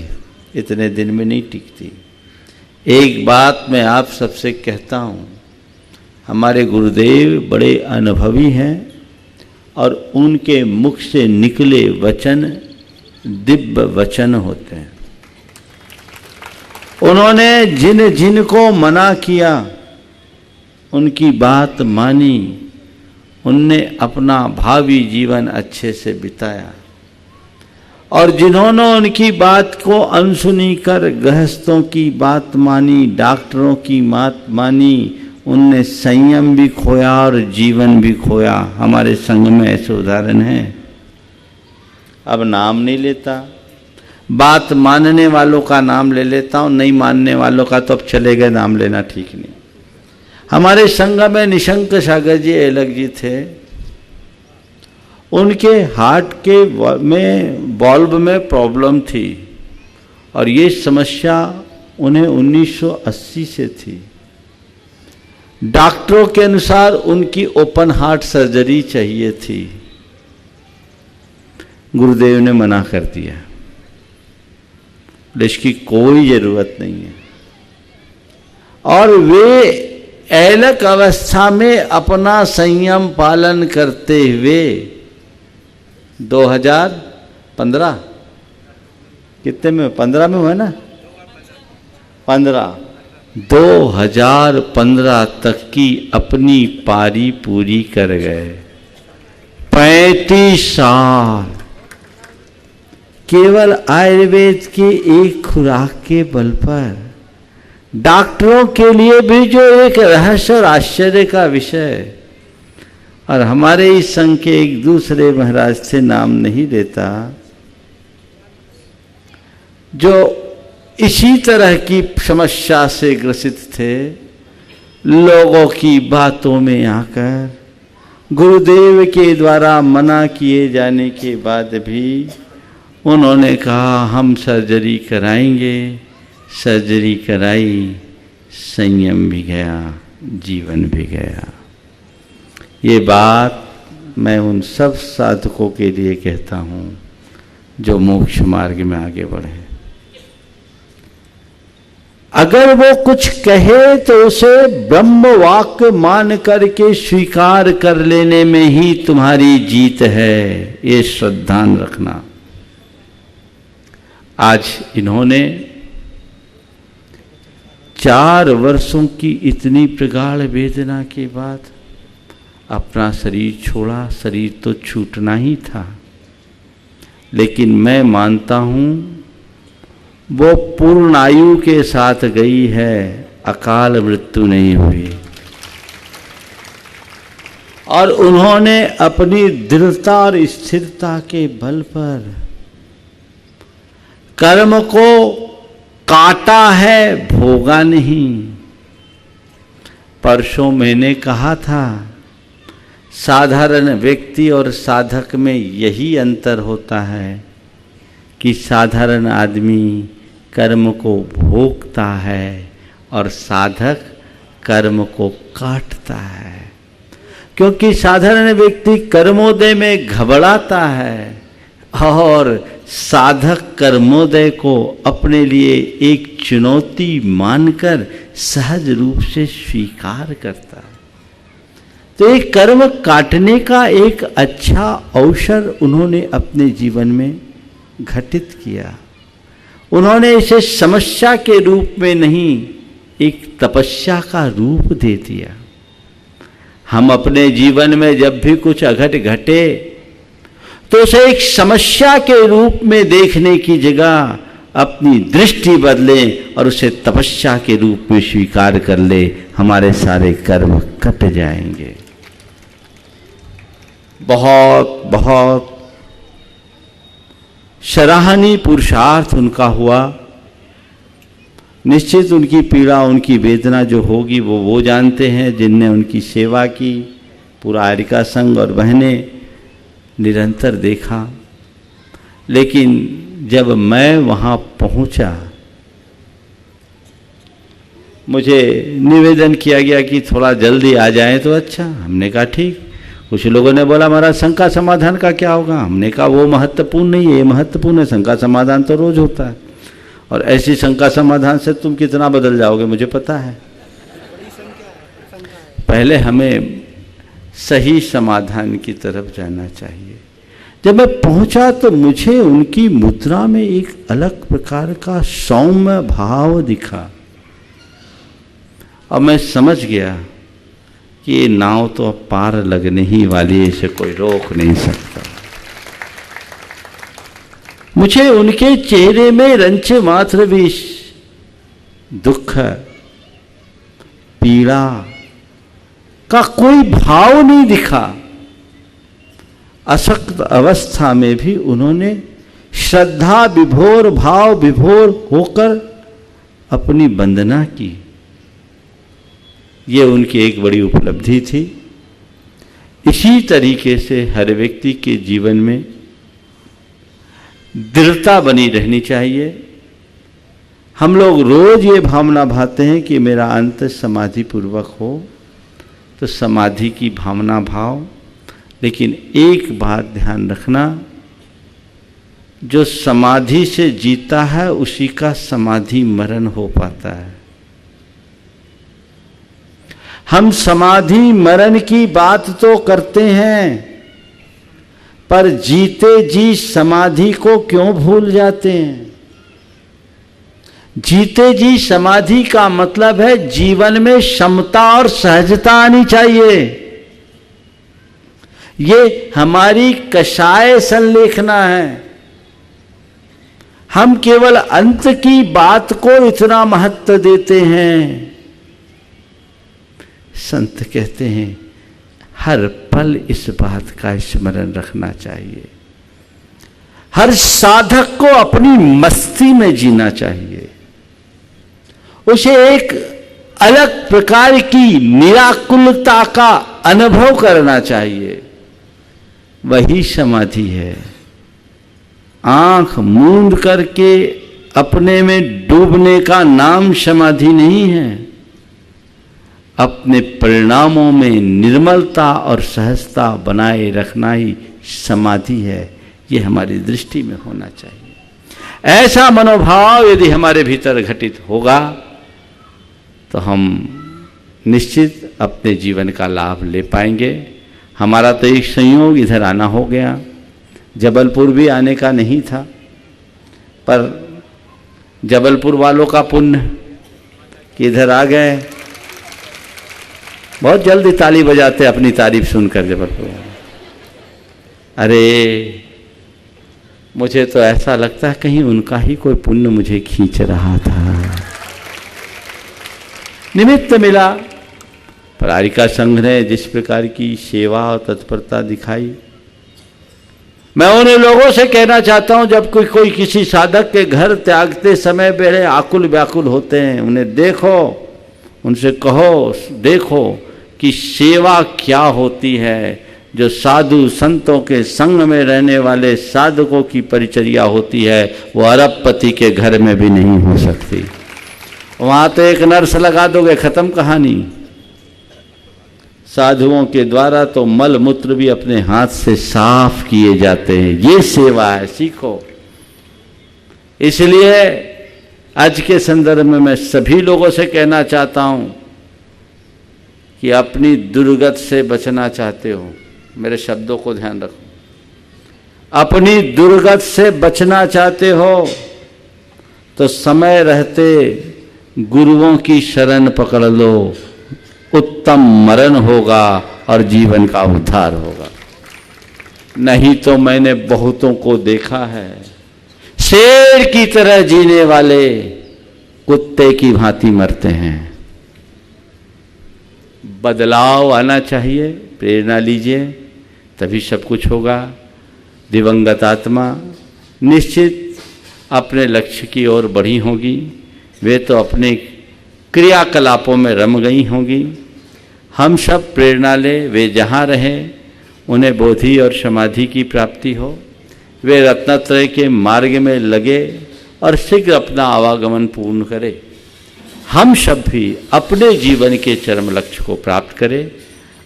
इतने दिन में नहीं टिकती। एक बात मैं आप सबसे कहता हूं, हमारे गुरुदेव बड़े अनुभवी हैं और उनके मुख से निकले वचन दिव्य वचन होते हैं। उन्होंने जिन जिन को मना किया उनकी बात मानी, उनने अपना भावी जीवन अच्छे से बिताया, और जिन्होंने उनकी बात को अनसुनी कर गृहस्थों की बात मानी, डॉक्टरों की बात मानी, उनने संयम भी खोया और जीवन भी खोया। हमारे संघ में ऐसे उदाहरण हैं। अब नाम नहीं लेता, बात मानने वालों का नाम ले लेता हूँ, नहीं मानने वालों का तो अब चले गए, नाम लेना ठीक नहीं। हमारे संघ में निशंक सागर जी अलग जी थे, उनके हार्ट के में बॉल्ब में प्रॉब्लम थी और ये समस्या उन्हें 1980 से थी। डॉक्टरों के अनुसार उनकी ओपन हार्ट सर्जरी चाहिए थी। गुरुदेव ने मना कर दिया, इसकी कोई जरूरत नहीं है। और वे ऐलक अवस्था में अपना संयम पालन करते हुए 2015 कितने में 15 में हुआ ना 2015 तक की अपनी पारी पूरी कर गए। 35 साल केवल आयुर्वेद के एक खुराक के बल पर, डॉक्टरों के लिए भी जो एक रहस्य और आश्चर्य का विषय। और हमारे इस संघ के एक दूसरे महाराज से नाम नहीं लेता, जो इसी तरह की समस्या से ग्रसित थे, लोगों की बातों में आकर गुरुदेव के द्वारा मना किए जाने के बाद भी उन्होंने कहा हम सर्जरी कराएंगे। सर्जरी कराई, संयम भी गया, जीवन भी गया। ये बात मैं उन सब साधकों के लिए कहता हूँ जो मोक्ष मार्ग में आगे बढ़े। अगर वो कुछ कहे तो उसे ब्रह्म वाक्य मान करके स्वीकार कर लेने में ही तुम्हारी जीत है, ये श्रद्धान रखना। आज इन्होंने 4 वर्षों की इतनी प्रगाढ़ वेदना के बाद अपना शरीर छोड़ा। शरीर तो छूटना ही था, लेकिन मैं मानता हूं वो पूर्ण आयु के साथ गई है, अकाल मृत्यु नहीं हुई। और उन्होंने अपनी दृढ़ता और स्थिरता के बल पर कर्म को काटा है, भोगा नहीं। परसों मैंने कहा था साधारण व्यक्ति और साधक में यही अंतर होता है कि साधारण आदमी कर्म को भोगता है और साधक कर्म को काटता है। क्योंकि साधारण व्यक्ति कर्मोदय में घबराता है और साधक कर्मोदय को अपने लिए एक चुनौती मानकर सहज रूप से स्वीकार करता है। तो एक कर्म काटने का एक अच्छा अवसर उन्होंने अपने जीवन में घटित किया। उन्होंने इसे समस्या के रूप में नहीं, एक तपस्या का रूप दे दिया। हम अपने जीवन में जब भी कुछ अघट घटे तो उसे एक समस्या के रूप में देखने की जगह अपनी दृष्टि बदलें और उसे तपस्या के रूप में स्वीकार कर ले, हमारे सारे कर्म कट जाएंगे। बहुत बहुत सराहनीय पुरुषार्थ उनका हुआ। निश्चित उनकी पीड़ा, उनकी वेदना जो होगी वो जानते हैं जिनने उनकी सेवा की। पूरा आर्यिका संघ और बहनें निरंतर देखा। लेकिन जब मैं वहाँ पहुँचा, मुझे निवेदन किया गया कि थोड़ा जल्दी आ जाएं तो अच्छा। हमने कहा ठीक। कुछ लोगों ने बोला महाराज संघ का समाधान का क्या होगा? हमने कहा वो महत्वपूर्ण नहीं है, ये महत्वपूर्ण है। संघ का समाधान तो रोज होता है और ऐसी संघ का समाधान से तुम कितना बदल जाओगे मुझे पता है। पहले हमें सही समाधान की तरफ जाना चाहिए। जब मैं पहुंचा तो मुझे उनकी मुद्रा में एक अलग प्रकार का सौम्य भाव दिखा और मैं समझ गया कि ये नाव तो अब पार लगने ही वाली है, इसे कोई रोक नहीं सकता। मुझे उनके चेहरे में रंच मात्र भी दुख, पीड़ा का कोई भाव नहीं दिखा। अशक्त अवस्था में भी उन्होंने श्रद्धा विभोर, भाव विभोर होकर अपनी वंदना की। ये उनकी एक बड़ी उपलब्धि थी। इसी तरीके से हर व्यक्ति के जीवन में दृढ़ता बनी रहनी चाहिए। हम लोग रोज ये भावना भाते हैं कि मेरा अंत समाधि पूर्वक हो, तो समाधि की भावना भाव, लेकिन एक बात ध्यान रखना, जो समाधि से जीता है उसी का समाधि मरण हो पाता है। हम समाधि मरण की बात तो करते हैं, पर जीते जी समाधि को क्यों भूल जाते हैं? जीते जी समाधि का मतलब है जीवन में समता और सहजता आनी चाहिए। ये हमारी कषाय संलेखना है। हम केवल अंत की बात को इतना महत्व देते हैं। संत कहते हैं हर पल इस बात का स्मरण रखना चाहिए। हर साधक को अपनी मस्ती में जीना चाहिए। उसे एक अलग प्रकार की निराकुलता का अनुभव करना चाहिए। वही समाधि है। आंख मूंद करके अपने में डूबने का नाम समाधि नहीं है। अपने परिणामों में निर्मलता और सहजता बनाए रखना ही समाधि है। ये हमारी दृष्टि में होना चाहिए। ऐसा मनोभाव यदि हमारे भीतर घटित होगा तो हम निश्चित अपने जीवन का लाभ ले पाएंगे। हमारा तो एक संयोग इधर आना हो गया। जबलपुर भी आने का नहीं था, पर जबलपुर वालों का पुण्य कि इधर आ गए। बहुत जल्दी ताली बजाते अपनी तारीफ सुनकर जबलपुर। अरे मुझे तो ऐसा लगता है कहीं उनका ही कोई पुण्य मुझे खींच रहा था। निमित्त मिला। परारिका संघ ने जिस प्रकार की सेवा और तत्परता दिखाई, मैं उन्हें लोगों से कहना चाहता हूं, जब कोई किसी साधक के घर त्यागते समय बड़े आकुल व्याकुल होते हैं, उन्हें देखो, उनसे कहो, देखो कि सेवा क्या होती है। जो साधु संतों के संग में रहने वाले साधकों की परिचर्या होती है, वो अरबपति के घर में भी नहीं हो सकती। वहां तो एक नर्स लगा दोगे, खत्म कहानी। साधुओं के द्वारा तो मल मूत्र भी अपने हाथ से साफ किए जाते हैं। ये सेवा है, सीखो। इसलिए आज के संदर्भ में मैं सभी लोगों से कहना चाहता हूं कि अपनी दुर्गत से बचना चाहते हो, मेरे शब्दों को ध्यान रखो। अपनी दुर्गत से बचना चाहते हो तो समय रहते गुरुओं की शरण पकड़ लो। उत्तम मरण होगा और जीवन का उद्धार होगा। नहीं तो मैंने बहुतों को देखा है, शेर की तरह जीने वाले कुत्ते की भांति मरते हैं। बदलाव आना चाहिए, प्रेरणा लीजिए, तभी सब कुछ होगा। दिवंगत आत्मा निश्चित अपने लक्ष्य की ओर बढ़ी होगी। वे तो अपने क्रियाकलापों में रम गई होंगी। हम सब प्रेरणा ले, वे जहाँ रहें उन्हें बोधि और समाधि की प्राप्ति हो। वे रत्नत्रय के मार्ग में लगे और शीघ्र अपना आवागमन पूर्ण करें। हम सब भी अपने जीवन के चरम लक्ष्य को प्राप्त करें,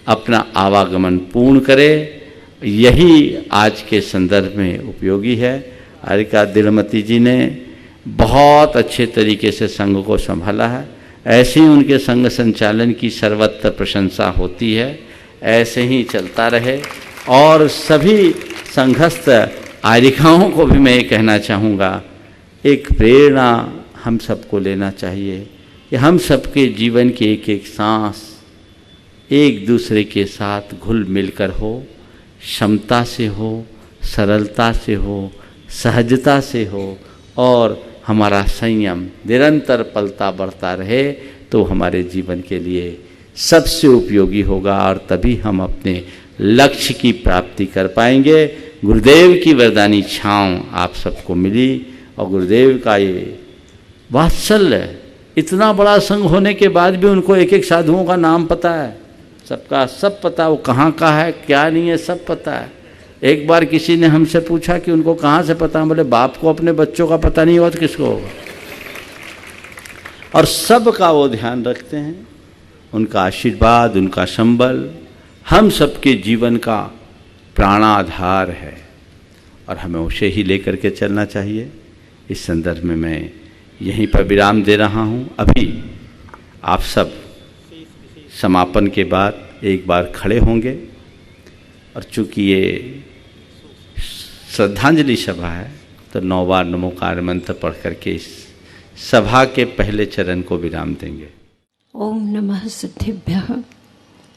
अपना आवागमन पूर्ण करें। यही आज के संदर्भ में उपयोगी है। आरिका दिलमती जी ने बहुत अच्छे तरीके से संघ को संभाला है। ऐसे ही उनके संघ संचालन की सर्वत्र प्रशंसा होती है। ऐसे ही चलता रहे। और सभी संघस्थ आरिकाओं को भी मैं ये कहना चाहूँगा, एक प्रेरणा हम सबको लेना चाहिए कि हम सबके जीवन की एक एक सांस एक दूसरे के साथ घुल मिलकर हो, क्षमता से हो, सरलता से हो, सहजता से हो, और हमारा संयम निरंतर पलता बढ़ता रहे तो हमारे जीवन के लिए सबसे उपयोगी होगा और तभी हम अपने लक्ष्य की प्राप्ति कर पाएंगे। गुरुदेव की वरदानी छाँव आप सबको मिली और गुरुदेव का ये वात्सल्य इतना बड़ा संघ होने के बाद भी उनको एक एक साधुओं का नाम पता है, सबका सब पता, वो कहाँ का है क्या नहीं है सब पता है। एक बार किसी ने हमसे पूछा कि उनको कहाँ से पता, बोले बाप को अपने बच्चों का पता नहीं होगा तो किसको होगा। और सब का वो ध्यान रखते हैं, उनका आशीर्वाद, उनका संबल हम सबके जीवन का प्राणाधार है और हमें उसे ही लेकर के चलना चाहिए। इस संदर्भ में मैं यहीं पर विराम दे रहा हूँ। अभी आप सब समापन के बाद एक बार खड़े होंगे और चूँकि ये श्रद्धांजलि सभा है तो 9 बार नमोकार मंत्र पढ़ करके इस सभा के पहले चरण को विराम देंगे। ओम नमः सिद्धिभ्यः,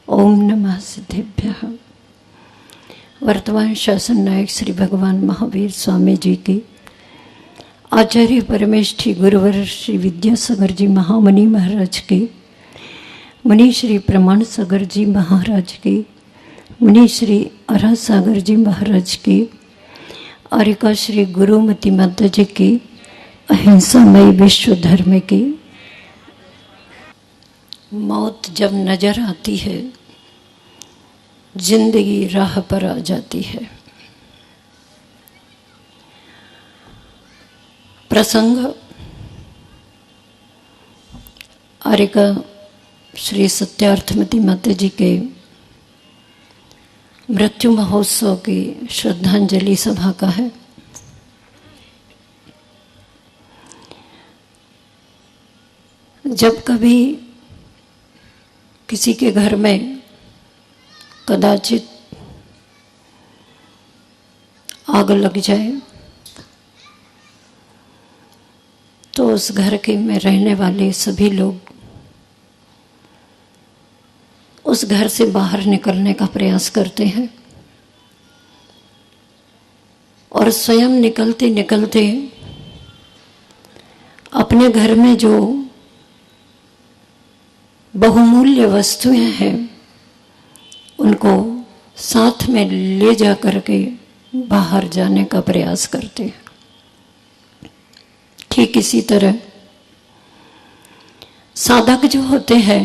ओम नमः सिद्धिभ्यः। वर्तमान शासन नायक श्री भगवान महावीर स्वामी जी की, आचार्य परमेष्ठी गुरुवर श्री विद्यासागर जी महामुनि महाराज की, मुनि श्री प्रमाण सागर जी महाराज की, मुनि श्री अरा सागर जी महाराज की, आरिका श्री गुरुमती माता जी की, अहिंसामय विश्व धर्म की। मौत जब नजर आती है जिंदगी राह पर आ जाती है। प्रसंग आरिका श्री सत्यार्थमती माता जी के मृत्यु महोत्सव की श्रद्धांजलि सभा का है। जब कभी किसी के घर में कदाचित आग लग जाए तो उस घर के में रहने वाले सभी लोग उस घर से बाहर निकलने का प्रयास करते हैं और स्वयं निकलते निकलते अपने घर में जो बहुमूल्य वस्तुएं हैं उनको साथ में ले जा करके बाहर जाने का प्रयास करते हैं। ठीक इसी तरह साधक जो होते हैं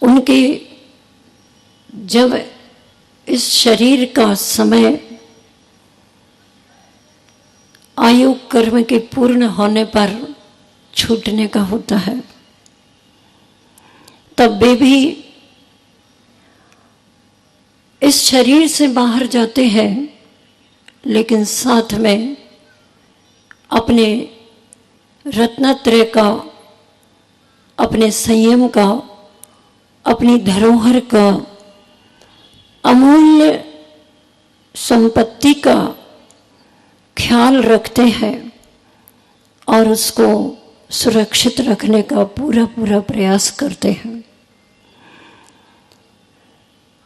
उनके जब इस शरीर का समय आयु कर्म के पूर्ण होने पर छूटने का होता है तब वे भी इस शरीर से बाहर जाते हैं, लेकिन साथ में अपने रत्नत्रय का, अपने संयम का, अपनी धरोहर का, अमूल्य संपत्ति का ख्याल रखते हैं और उसको सुरक्षित रखने का पूरा पूरा प्रयास करते हैं।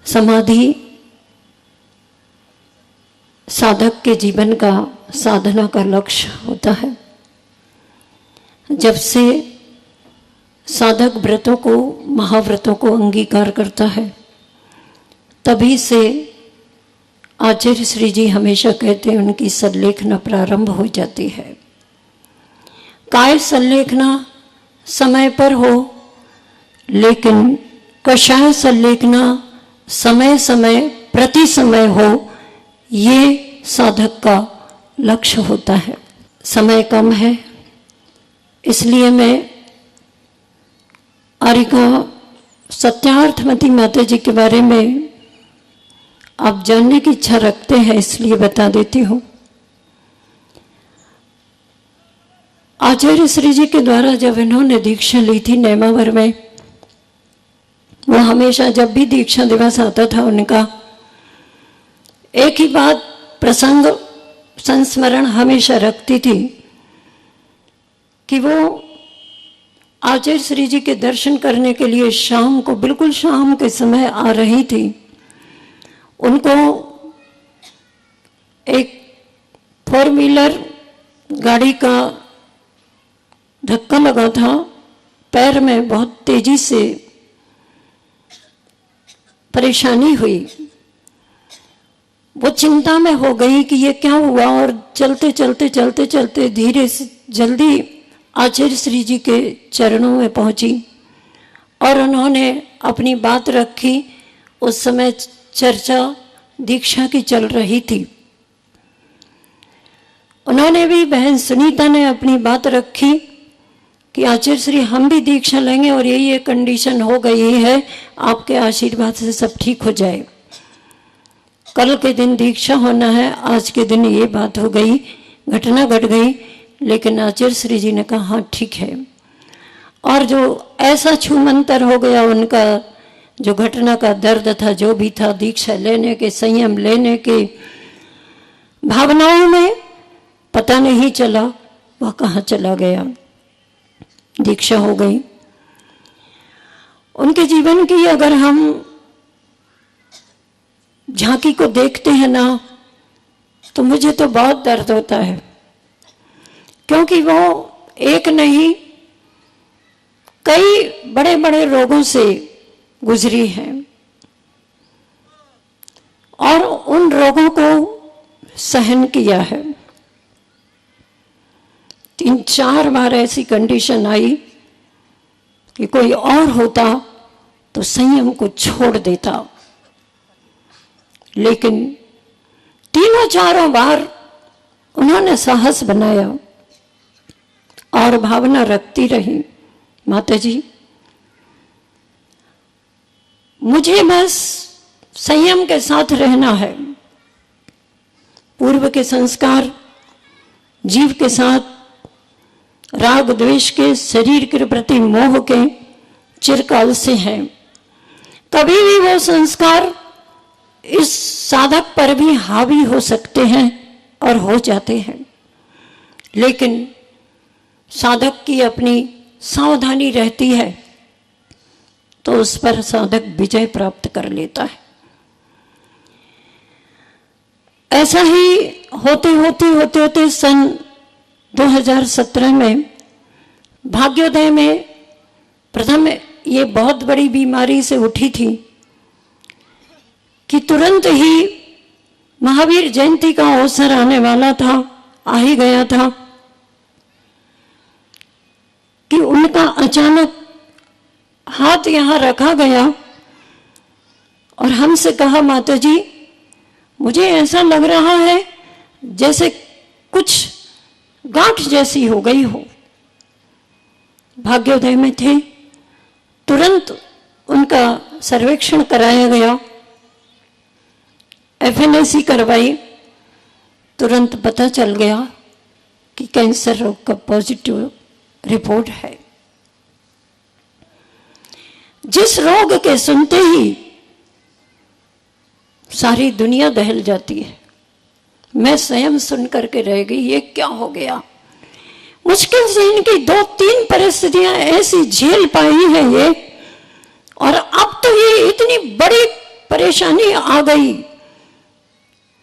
समाधि साधक के जीवन का, साधना का लक्ष्य होता है। जब से साधक व्रतों को, महाव्रतों को अंगीकार करता है तभी से आचार्य श्री जी हमेशा कहते हैं उनकी संलेखना प्रारंभ हो जाती है। काय संलेखना समय पर हो, लेकिन कषाय संलेखना समय समय प्रति समय हो, ये साधक का लक्ष्य होता है। समय कम है, इसलिए मैं आरिका सत्यार्थमती माता जी के बारे में आप जानने की इच्छा रखते हैं इसलिए बता देती हूँ। आचार्य श्री जी के द्वारा जब इन्होंने दीक्षा ली थी नेमावर में, वो हमेशा जब भी दीक्षा दिवस आता था उनका एक ही बात प्रसंग संस्मरण हमेशा रखती थी कि वो आचार्य श्री जी के दर्शन करने के लिए शाम को, बिल्कुल शाम के समय आ रही थी। उनको एक 4 व्हीलर गाड़ी का धक्का लगा था, पैर में बहुत तेजी से परेशानी हुई। वो चिंता में हो गई कि ये क्या हुआ, और चलते चलते चलते चलते धीरे से जल्दी आचार्य श्री जी के चरणों में पहुंची और उन्होंने अपनी बात रखी। उस समय चर्चा दीक्षा की चल रही थी। उन्होंने भी, बहन सुनीता ने अपनी बात रखी कि आचार्य श्री हम भी दीक्षा लेंगे और यही एक कंडीशन हो गई है, आपके आशीर्वाद से सब ठीक हो जाए। कल के दिन दीक्षा होना है, आज के दिन ये बात हो गई, घटना घट गई, लेकिन आचार्य श्री जी ने कहा हाँ ठीक है। और जो ऐसा छूमंतर हो गया उनका, जो घटना का दर्द था, जो भी था, दीक्षा लेने के, संयम लेने के भावनाओं में पता नहीं चला वह कहाँ चला गया। दीक्षा हो गई। उनके जीवन की अगर हम झांकी को देखते हैं ना, तो मुझे तो बहुत दर्द होता है, क्योंकि वो एक नहीं कई बड़े बड़े रोगों से गुजरी है और उन रोगों को सहन किया है। 3-4 बार ऐसी कंडीशन आई कि कोई और होता तो संयम को छोड़ देता, लेकिन 3-4 बार उन्होंने साहस बनाया और भावना रखती रही, माता जी मुझे बस संयम के साथ रहना है। पूर्व के संस्कार जीव के साथ राग द्वेष के, शरीर के प्रति मोह के चिरकाल से हैं। कभी भी वो संस्कार इस साधक पर भी हावी हो सकते हैं और हो जाते हैं, लेकिन साधक की अपनी सावधानी रहती है तो उस पर साधक विजय प्राप्त कर लेता है। ऐसा ही होते होते सन 2017 में भाग्योदय में प्रथम ये बहुत बड़ी बीमारी से उठी थी कि तुरंत ही महावीर जयंती का अवसर आने वाला था, आ ही गया था कि उनका अचानक हाथ यहाँ रखा गया और हमसे कहा माता जी मुझे ऐसा लग रहा है जैसे कुछ गांठ जैसी हो गई हो। भाग्योदय में थे, तुरंत उनका सर्वेक्षण कराया गया, FNAC करवाई, तुरंत पता चल गया कि कैंसर रोग का पॉजिटिव रिपोर्ट है। जिस रोग के सुनते ही सारी दुनिया दहल जाती है, मैं स्वयं सुन करके रह गई, ये क्या हो गया। मुश्किल से इनकी 2-3 परिस्थितियां ऐसी झेल पाई है ये, और अब तो ये इतनी बड़ी परेशानी आ गई,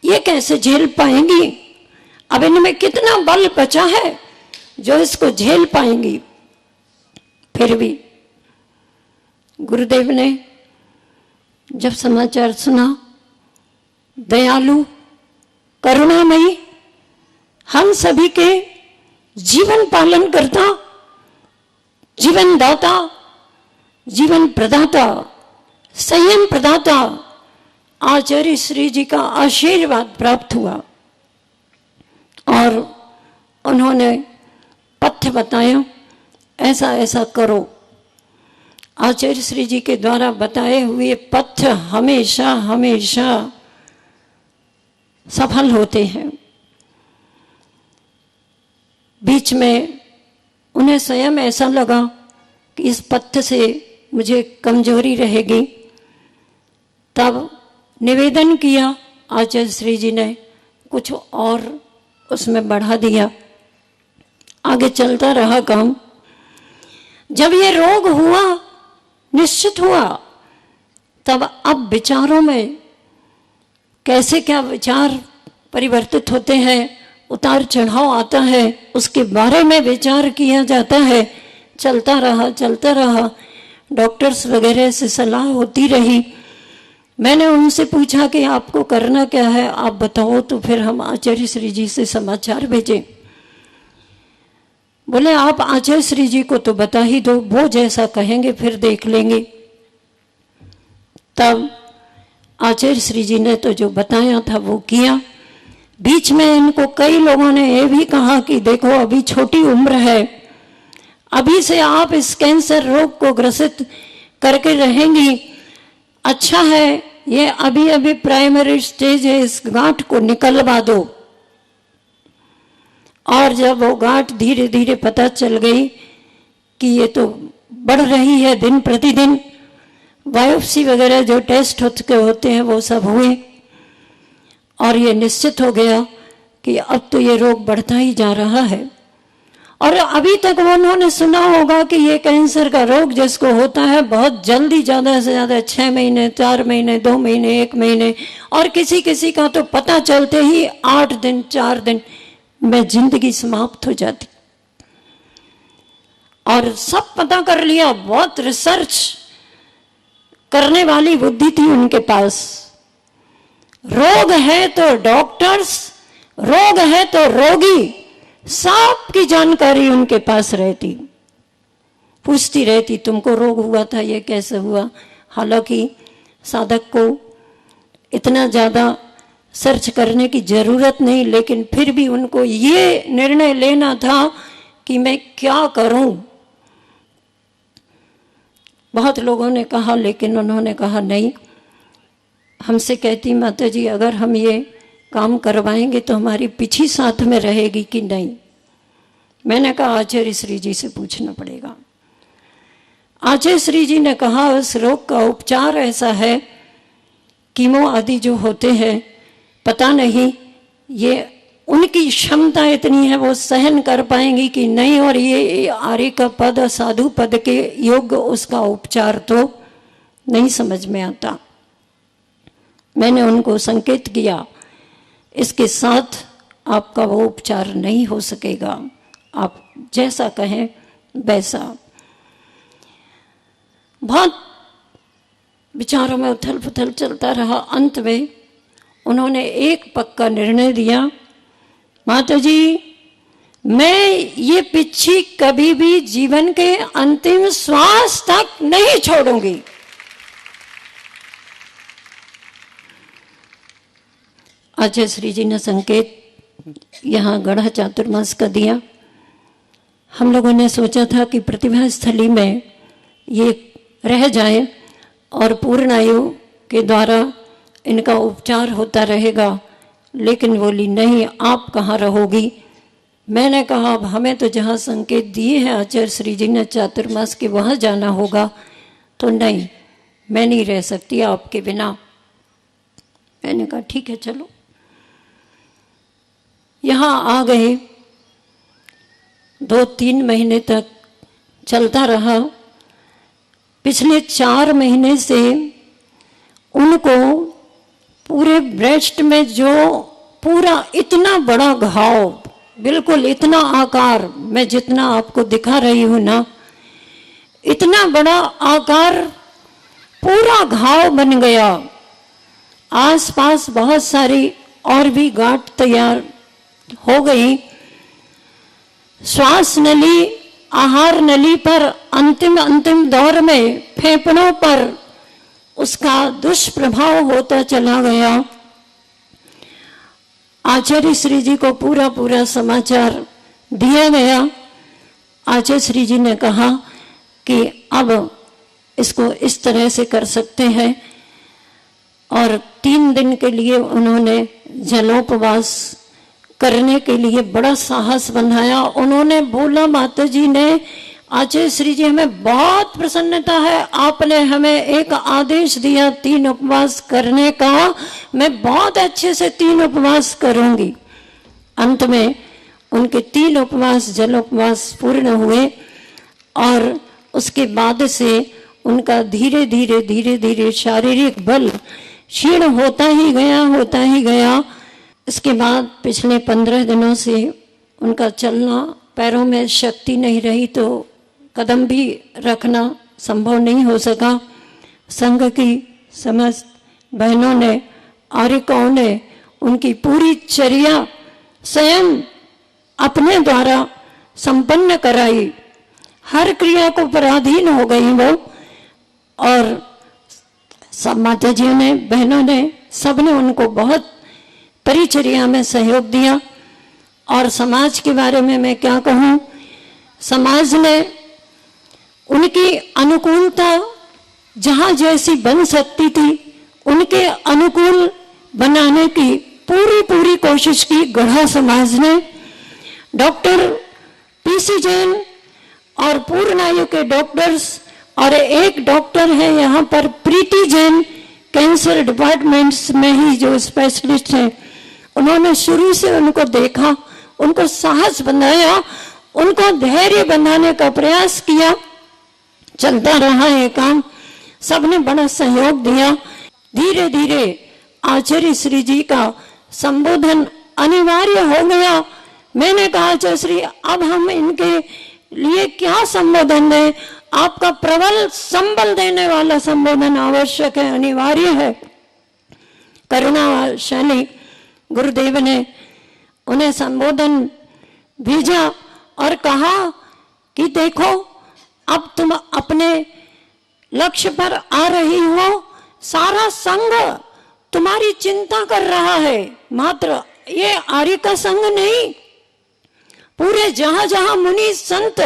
ये कैसे झेल पाएंगी। अब इनमें कितना बल बचा है जो इसको झेल पाएंगी। फिर भी गुरुदेव ने जब समाचार सुना, दयालु करुणामयी, हम सभी के जीवन पालन करता, जीवन दाता, जीवन प्रदाता, संयम प्रदाता आचार्य श्री जी का आशीर्वाद प्राप्त हुआ और उन्होंने पथ बताया, ऐसा ऐसा करो। आचार्य श्री जी के द्वारा बताए हुए पथ हमेशा हमेशा सफल होते हैं। बीच में उन्हें स्वयं ऐसा लगा कि इस पथ से मुझे कमजोरी रहेगी, तब निवेदन किया, आचार्य श्री जी ने कुछ और उसमें बढ़ा दिया, आगे चलता रहा काम। जब ये रोग हुआ, निश्चित हुआ, तब अब विचारों में कैसे क्या विचार परिवर्तित होते हैं, उतार चढ़ाव आता है, उसके बारे में विचार किया जाता है। चलता रहा, डॉक्टर्स वगैरह से सलाह होती रही। मैंने उनसे पूछा कि आपको करना क्या है, आप बताओ, तो फिर हम आचार्य श्री जी से समाचार भेजें। बोले आप आचार्य श्री जी को तो बता ही दो, वो जैसा कहेंगे फिर देख लेंगे। तब आचार्य श्री जी ने तो जो बताया था वो किया। बीच में इनको कई लोगों ने ये भी कहा कि देखो अभी छोटी उम्र है, अभी से आप इस कैंसर रोग को ग्रसित करके रहेंगी, अच्छा है ये अभी अभी प्राइमरी स्टेज है, इस गांठ को निकलवा दो। और जब वो गांठ धीरे धीरे पता चल गई कि ये तो बढ़ रही है दिन प्रतिदिन, बायोप्सी वगैरह जो टेस्ट होते हैं वो सब हुए और ये निश्चित हो गया कि अब तो ये रोग बढ़ता ही जा रहा है। और अभी तक उन्होंने सुना होगा कि ये कैंसर का रोग जिसको होता है बहुत जल्दी, ज़्यादा से ज़्यादा 6 महीने, 4 महीने, 2 महीने, 1 महीने, और किसी किसी का तो पता चलते ही 8 दिन, 4 दिन में जिंदगी समाप्त हो जाती। और सब पता कर लिया, बहुत रिसर्च करने वाली बुद्धि थी उनके पास। रोग है तो डॉक्टर्स, रोग है तो रोगी, सबकी जानकारी उनके पास रहती। पूछती रहती तुमको रोग हुआ था, ये कैसे हुआ। हालांकि साधक को इतना ज़्यादा सर्च करने की ज़रूरत नहीं, लेकिन फिर भी उनको ये निर्णय लेना था कि मैं क्या करूं। बहुत लोगों ने कहा, लेकिन उन्होंने कहा नहीं। हमसे कहती माता जी अगर हम ये काम करवाएंगे तो हमारी पीछी साथ में रहेगी कि नहीं। मैंने कहा आचार्य श्री जी से पूछना पड़ेगा। आचार्य श्री जी ने कहा उस रोग का उपचार ऐसा है, कीमो आदि जो होते हैं पता नहीं ये उनकी क्षमता इतनी है वो सहन कर पाएंगी कि नहीं, और ये आर्य का पद, साधु पद के योग्य उसका उपचार तो नहीं समझ में आता। मैंने उनको संकेत किया इसके साथ आपका वो उपचार नहीं हो सकेगा, आप जैसा कहें वैसा। बहुत विचारों में उथल पुथल चलता रहा। अंत में उन्होंने एक पक्का निर्णय दिया, माता जी मैं ये पिच्छी कभी भी जीवन के अंतिम श्वास तक नहीं छोड़ूंगी। आचार्य श्री जी ने संकेत यहाँ गढ़ा चातुर्मास का दिया। हम लोगों ने सोचा था कि प्रतिभा स्थली में ये रह जाए और पूर्ण आयु के द्वारा इनका उपचार होता रहेगा, लेकिन बोली नहीं आप कहाँ रहोगी। मैंने कहा अब हमें तो जहाँ संकेत दिए हैं आचार्य श्री जी ने चातुर्मास के वहाँ जाना होगा, तो नहीं मैं नहीं रह सकती आपके बिना। मैंने कहा ठीक है चलो। यहाँ आ गए, 2-3 महीने तक चलता रहा। पिछले 4 महीने से उनको पूरे ब्रेस्ट में जो पूरा इतना बड़ा घाव, बिल्कुल इतना आकार, मैं जितना आपको दिखा रही हूँ ना, इतना बड़ा आकार पूरा घाव बन गया। आसपास बहुत सारी और भी गांठ तैयार हो गई। श्वास नली, आहार नली पर अंतिम दौर में फेफड़ों पर उसका दुष्प्रभाव होता चला गया। आचार्य श्री जी को पूरा समाचार दिया गया। आचार्य श्री जी ने कहा कि अब इसको इस तरह से कर सकते हैं, और 3 दिन के लिए उन्होंने जलोपवास करने के लिए बड़ा साहस बनाया। उन्होंने बोला माता जी ने, आचार्य श्री जी हमें बहुत प्रसन्नता है, आपने हमें एक आदेश दिया 3 उपवास करने का, मैं बहुत अच्छे से 3 उपवास करूंगी। अंत में उनके 3 उपवास जलोपवास पूर्ण हुए और उसके बाद से उनका धीरे धीरे शारीरिक बल क्षीण होता ही गया। इसके बाद पिछले 15 दिनों से उनका चलना, पैरों में शक्ति नहीं रही तो कदम भी रखना संभव नहीं हो सका। संघ की समस्त बहनों ने, आर्यिकाओं ने उनकी पूरी चर्या स्वयं अपने द्वारा संपन्न कराई, हर क्रिया को पराधीन हो गई वो। और सब माताजियों ने, बहनों ने, सबने उनको बहुत परिचर्या में सहयोग दिया। और समाज के बारे में मैं क्या कहूँ, समाज ने उनकी अनुकूलता जहाँ जैसी बन सकती थी उनके अनुकूल बनाने की पूरी कोशिश की गढ़ा समाज ने। डॉक्टर पीसी जैन और पूर्णायु के डॉक्टर्स, और एक डॉक्टर है यहाँ पर प्रीति जैन, कैंसर डिपार्टमेंट्स में ही जो स्पेशलिस्ट हैं, उन्होंने शुरू से उनको देखा, उनको साहस बनाया, उनको धैर्य बनाने का प्रयास किया। चलता रहा ये काम, सबने बड़ा सहयोग दिया। धीरे धीरे आचार्य श्री जी का संबोधन अनिवार्य हो गया। मैंने कहा आचार्य श्री, अब हम इनके लिए क्या संबोधन दें? आपका प्रबल संबल देने वाला संबोधन आवश्यक है, अनिवार्य है। करुणाशाली गुरुदेव ने उन्हें संबोधन भेजा और कहा कि देखो, अब तुम अपने लक्ष्य पर आ रही हो, सारा संघ तुम्हारी चिंता कर रहा है। मात्र ये आर्य का संघ नहीं, पूरे जहां जहां मुनि संत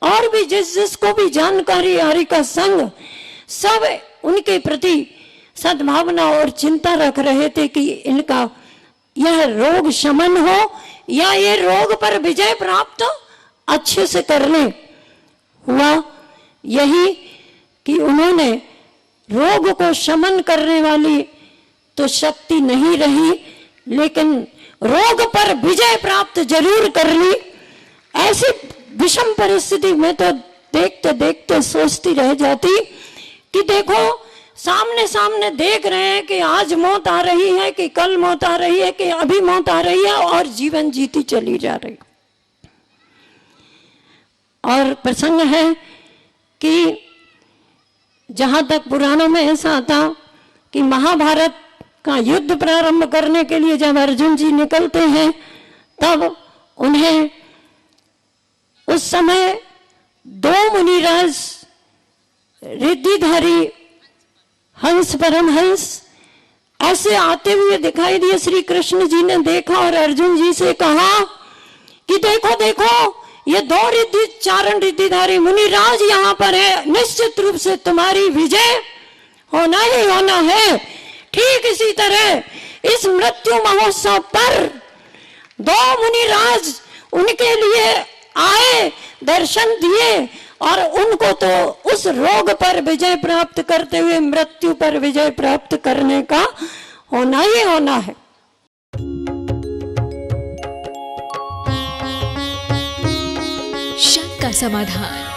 और भी जिसको भी जानकारी आर्य का संघ, सब उनके प्रति सद्भावना और चिंता रख रहे थे कि इनका यह रोग शमन हो या ये रोग पर विजय प्राप्त अच्छे से कर ले। हुआ यही कि उन्होंने रोग को शमन करने वाली तो शक्ति नहीं रही, लेकिन रोग पर विजय प्राप्त जरूर कर ली। ऐसी विषम परिस्थिति में तो देखते देखते सोचती रह जाती कि देखो, सामने सामने देख रहे हैं कि आज मौत आ रही है, कि कल मौत आ रही है, कि अभी मौत आ रही है, और जीवन जीती चली जा रही। और प्रसंग है कि जहां तक पुराणों में ऐसा था कि महाभारत का युद्ध प्रारंभ करने के लिए जब अर्जुन जी निकलते हैं, तब उन्हें उस समय दो मुनिराज रिद्धिधारी हंस परमहंस ऐसे आते हुए दिखाई दिए। श्री कृष्ण जी ने देखा और अर्जुन जी से कहा कि देखो देखो, ये दो चारण रिद्धिधारी मुनिराज यहाँ पर है, निश्चित रूप से तुम्हारी विजय होना ही होना है। ठीक इसी तरह इस मृत्यु महोत्सव पर दो मुनिराज उनके लिए आए, दर्शन दिए, और उनको तो उस रोग पर विजय प्राप्त करते हुए मृत्यु पर विजय प्राप्त करने का होना ही होना है। शक का समाधान।